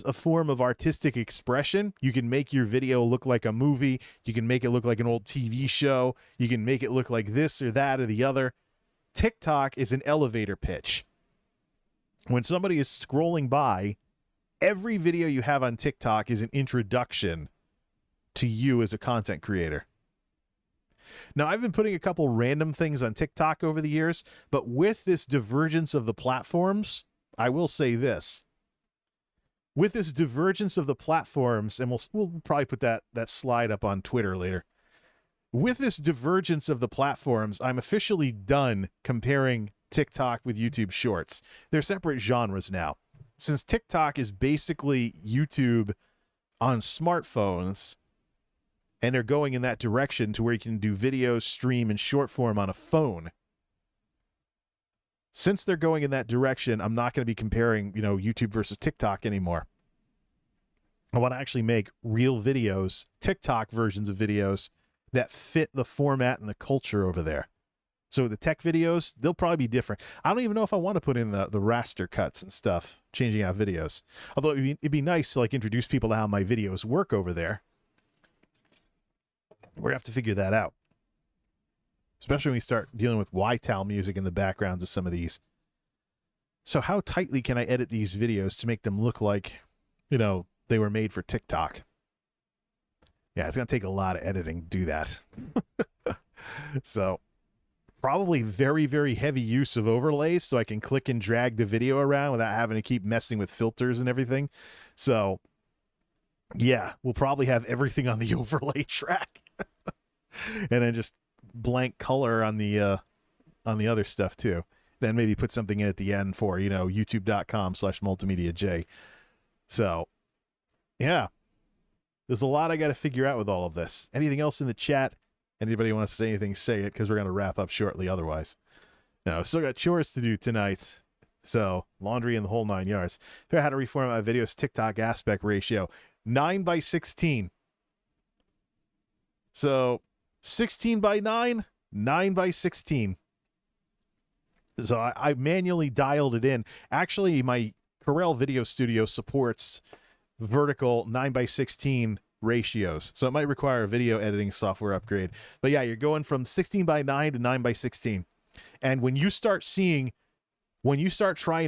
a form of artistic expression. You can make your video look like a movie. You can make it look like an old TV show. You can make it look like this or that or the other. TikTok is an elevator pitch. When somebody is scrolling by, every video you have on TikTok is an introduction to you as a content creator. Now, I've been putting a couple random things on TikTok over the years, but with this divergence of the platforms, I will say this. With this divergence of the platforms, and we'll probably put that slide up on Twitter later. With this divergence of the platforms, I'm officially done comparing TikTok with YouTube Shorts. They're separate genres now. Since TikTok is basically YouTube on smartphones, and they're going in that direction to where you can do video, stream, and short form on a phone. Since they're going in that direction, I'm not going to be comparing, YouTube versus TikTok anymore. I want to actually make real videos, TikTok versions of videos that fit the format and the culture over there. So the tech videos, they'll probably be different. I don't even know if I want to put in the raster cuts and stuff, changing out videos. Although it'd be nice to introduce people to how my videos work over there. We're going to have to figure that out. Especially when we start dealing with YTAL music in the backgrounds of some of these. So how tightly can I edit these videos to make them look like, they were made for TikTok? Yeah, it's going to take a lot of editing to do that. So probably very, very heavy use of overlays so I can click and drag the video around without having to keep messing with filters and everything. So Yeah, we'll probably have everything on the overlay track, and then just blank color on the other stuff too. Then maybe put something in at the end for, youtube.com/MultimediaJay. So, yeah, there's a lot I got to figure out with all of this. Anything else in the chat? Anybody wants to say anything, say it, because we're going to wrap up shortly otherwise. No, still got chores to do tonight. So, laundry and the whole 9 yards. Figure out how to reformat my videos TikTok aspect ratio. 9:16. So, 16:9, 9:16. So I manually dialed it in. Actually, my Corel Video Studio supports vertical 9:16 ratios. So it might require a video editing software upgrade. But yeah, you're going from 16:9 to 9:16. And when you start trying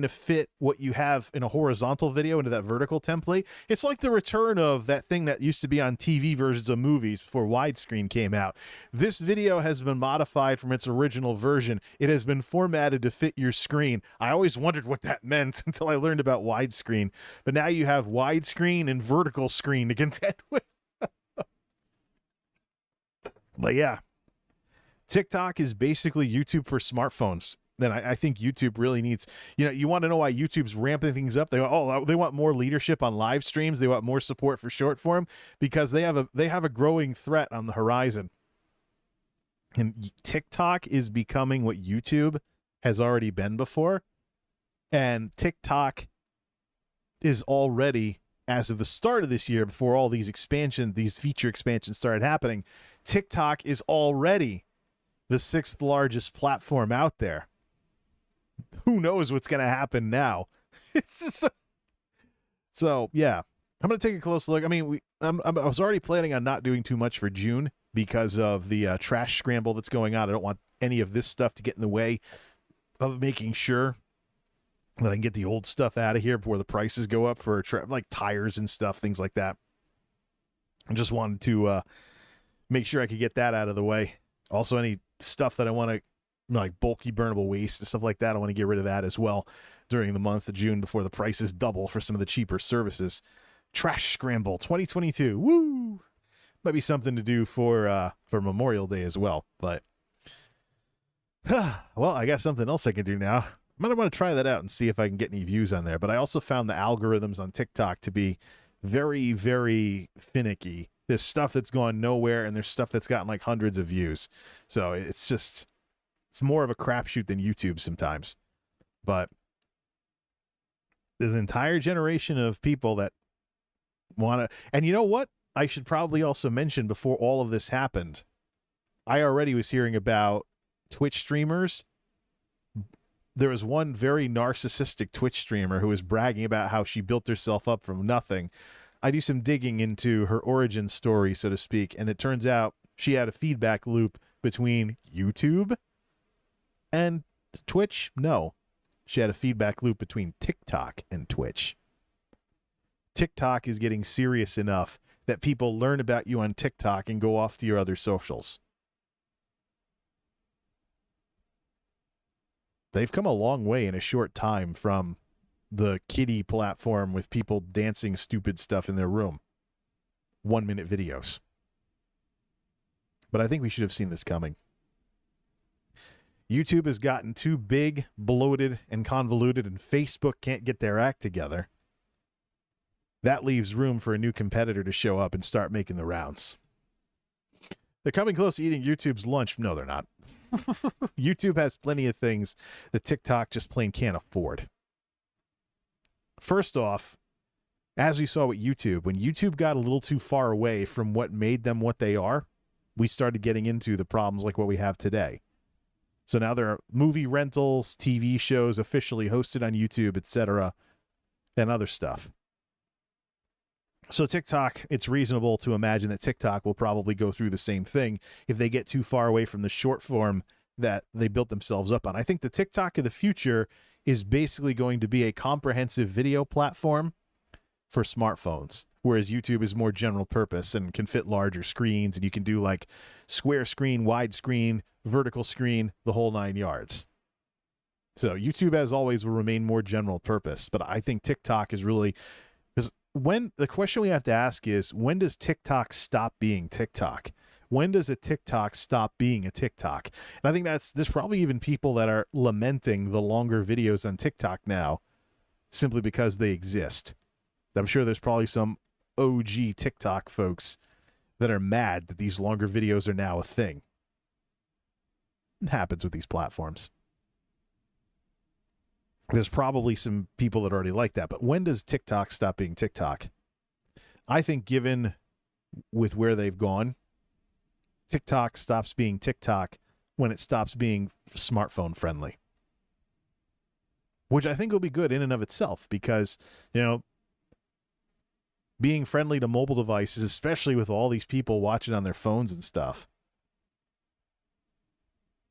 to fit what you have in a horizontal video into that vertical template, it's like the return of that thing that used to be on TV versions of movies before widescreen came out. This video has been modified from its original version. It has been formatted to fit your screen. I always wondered what that meant until I learned about widescreen. But now you have widescreen and vertical screen to contend with. But yeah, TikTok is basically YouTube for smartphones. Then I think YouTube really needs, you want to know why YouTube's ramping things up. They want more leadership on live streams. They want more support for short form because they have a growing threat on the horizon. And TikTok is becoming what YouTube has already been before. And TikTok is already, as of the start of this year, before all these feature expansions started happening, TikTok is already the 6th largest platform out there. Who knows what's going to happen now? So yeah, I'm going to take a close look. I mean, I was already planning on not doing too much for June because of the trash scramble that's going on. I don't want any of this stuff to get in the way of making sure that I can get the old stuff out of here before the prices go up for like tires and stuff, things like that. I just wanted to make sure I could get that out of the way. Also, any stuff that I want to, like bulky burnable waste and stuff like that, I want to get rid of that as well during the month of June before the prices double for some of the cheaper services. Trash Scramble 2022. Woo! Might be something to do for Memorial Day as well. But, well, I got something else I can do now. I'm going to want to try that out and see if I can get any views on there. But I also found the algorithms on TikTok to be very, very finicky. There's stuff that's gone nowhere, and there's stuff that's gotten like hundreds of views. So it's more of a crapshoot than YouTube sometimes. But there's an entire generation of people that want to, and you know what? I should probably also mention before all of this happened, I already was hearing about Twitch streamers. There was one very narcissistic Twitch streamer who was bragging about how she built herself up from nothing. I do some digging into her origin story, so to speak, and it turns out she had a feedback loop between YouTube and Twitch. No, she had a feedback loop between TikTok and Twitch. TikTok is getting serious enough that people learn about you on TikTok and go off to your other socials. They've come a long way in a short time from the kiddie platform with people dancing stupid stuff in their room. 1-minute videos. But I think we should have seen this coming. YouTube has gotten too big, bloated, and convoluted, and Facebook can't get their act together. That leaves room for a new competitor to show up and start making the rounds. They're coming close to eating YouTube's lunch. No, they're not. YouTube has plenty of things that TikTok just plain can't afford. First off, as we saw with YouTube, when YouTube got a little too far away from what made them what they are, we started getting into the problems like what we have today. So now there are movie rentals, TV shows officially hosted on YouTube, etc., and other stuff. So TikTok, it's reasonable to imagine that TikTok will probably go through the same thing if they get too far away from the short form that they built themselves up on. I think the TikTok of the future is basically going to be a comprehensive video platform for smartphones, whereas YouTube is more general purpose and can fit larger screens, and you can do like square screen, wide screen, vertical screen, the whole 9 yards. So YouTube, as always, will remain more general purpose, but I think TikTok is really, because when the question we have to ask is, when does TikTok stop being TikTok? When does a TikTok stop being a TikTok? And I think there's probably even people that are lamenting the longer videos on TikTok now simply because they exist. I'm sure there's probably some OG TikTok folks that are mad that these longer videos are now a thing. It happens with these platforms. There's probably some people that already like that, but when does TikTok stop being TikTok? I think given with where they've gone, TikTok stops being TikTok when it stops being smartphone friendly, which I think will be good in and of itself because, you know, being friendly to mobile devices, especially with all these people watching on their phones and stuff.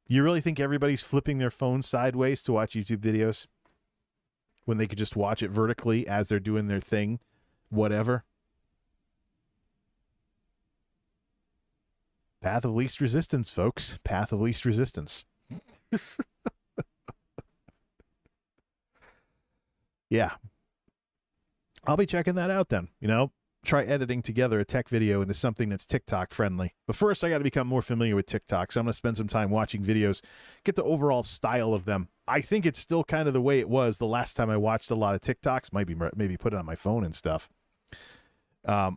You really think everybody's flipping their phone sideways to watch YouTube videos when they could just watch it vertically as they're doing their thing, whatever? Path of least resistance, folks. Path of least resistance. Yeah. I'll be checking that out then. You know, try editing together a tech video into something that's TikTok friendly. But first, I got to become more familiar with TikTok. So I'm going to spend some time watching videos, get the overall style of them. I think it's still kind of the way it was the last time I watched a lot of TikToks. Maybe put it on my phone and stuff. I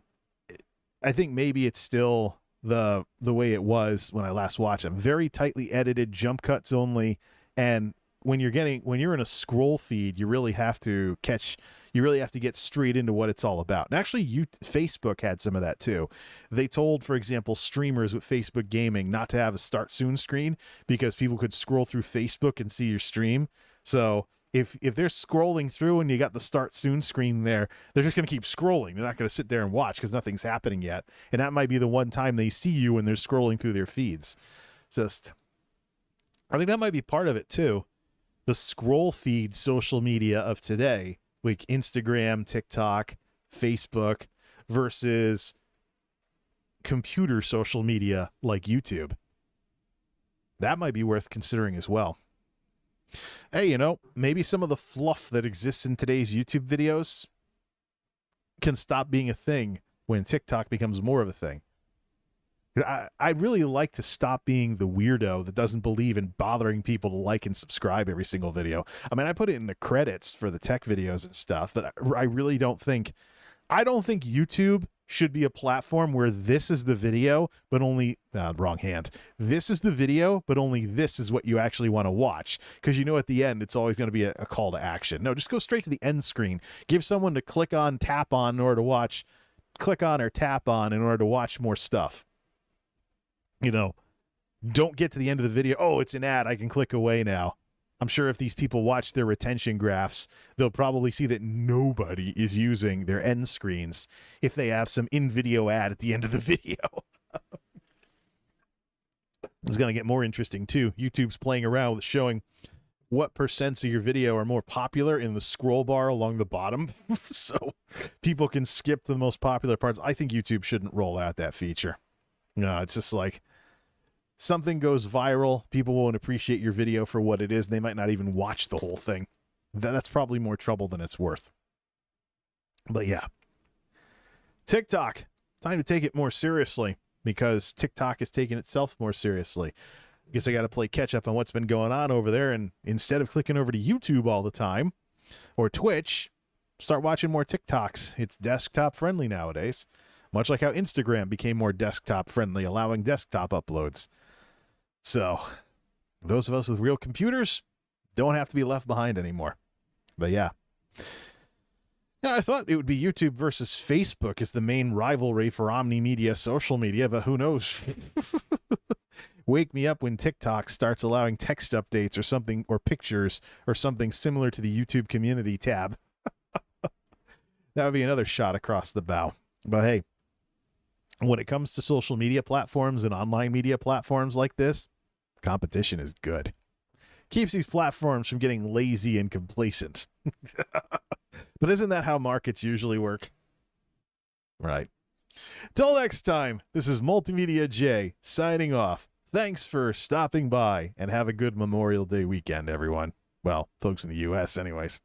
think maybe it's still the way it was when I last watched them. Very tightly edited, jump cuts only, and when you're in a scroll feed, you really have to get straight into what it's all about. And actually, Facebook had some of that too. They told, for example, streamers with Facebook Gaming not to have a start soon screen because people could scroll through Facebook and see your stream. So if they're scrolling through and you got the start soon screen there, they're just going to keep scrolling. They're not going to sit there and watch because nothing's happening yet. And that might be the one time they see you when they're scrolling through their feeds. I think that might be part of it too. The scroll feed social media of today, like Instagram, TikTok, Facebook, versus computer social media like YouTube. That might be worth considering as well. Hey, you know, maybe some of the fluff that exists in today's YouTube videos can stop being a thing when TikTok becomes more of a thing. I'd really like to stop being the weirdo that doesn't believe in bothering people to like and subscribe every single video. I mean, I put it in the credits for the tech videos and stuff, but I really don't think YouTube should be a platform where this is the video, but only, wrong hand. This is the video, but only this is what you actually want to watch. Because you know at the end, it's always going to be a call to action. No, just go straight to the end screen. Give someone to click on, tap on in order to watch, click on or tap on in order to watch more stuff. You know, don't get to the end of the video. Oh, it's an ad. I can click away now. I'm sure if these people watch their retention graphs, they'll probably see that nobody is using their end screens if they have some in-video ad at the end of the video. It's going to get more interesting, too. YouTube's playing around with showing what percents of your video are more popular in the scroll bar along the bottom so people can skip the most popular parts. I think YouTube shouldn't roll out that feature. No, it's just like something goes viral, people won't appreciate your video for what it is, and they might not even watch the whole thing. That's probably more trouble than it's worth. But yeah. TikTok. Time to take it more seriously because TikTok is taking itself more seriously. I guess I got to play catch up on what's been going on over there, and instead of clicking over to YouTube all the time or Twitch, start watching more TikToks. It's desktop friendly nowadays. Much like how Instagram became more desktop friendly, allowing desktop uploads. So, those of us with real computers don't have to be left behind anymore. But yeah. Yeah, I thought it would be YouTube versus Facebook as the main rivalry for omni-media social media, but who knows? Wake me up when TikTok starts allowing text updates or something, or pictures, or something similar to the YouTube community tab. That would be another shot across the bow. But hey, when it comes to social media platforms and online media platforms like this, competition is good. Keeps these platforms from getting lazy and complacent. But isn't that how markets usually work? Right. Till next time, this is MultimediaJay signing off. Thanks for stopping by and have a good Memorial Day weekend, everyone. Well, folks in the U.S. anyways.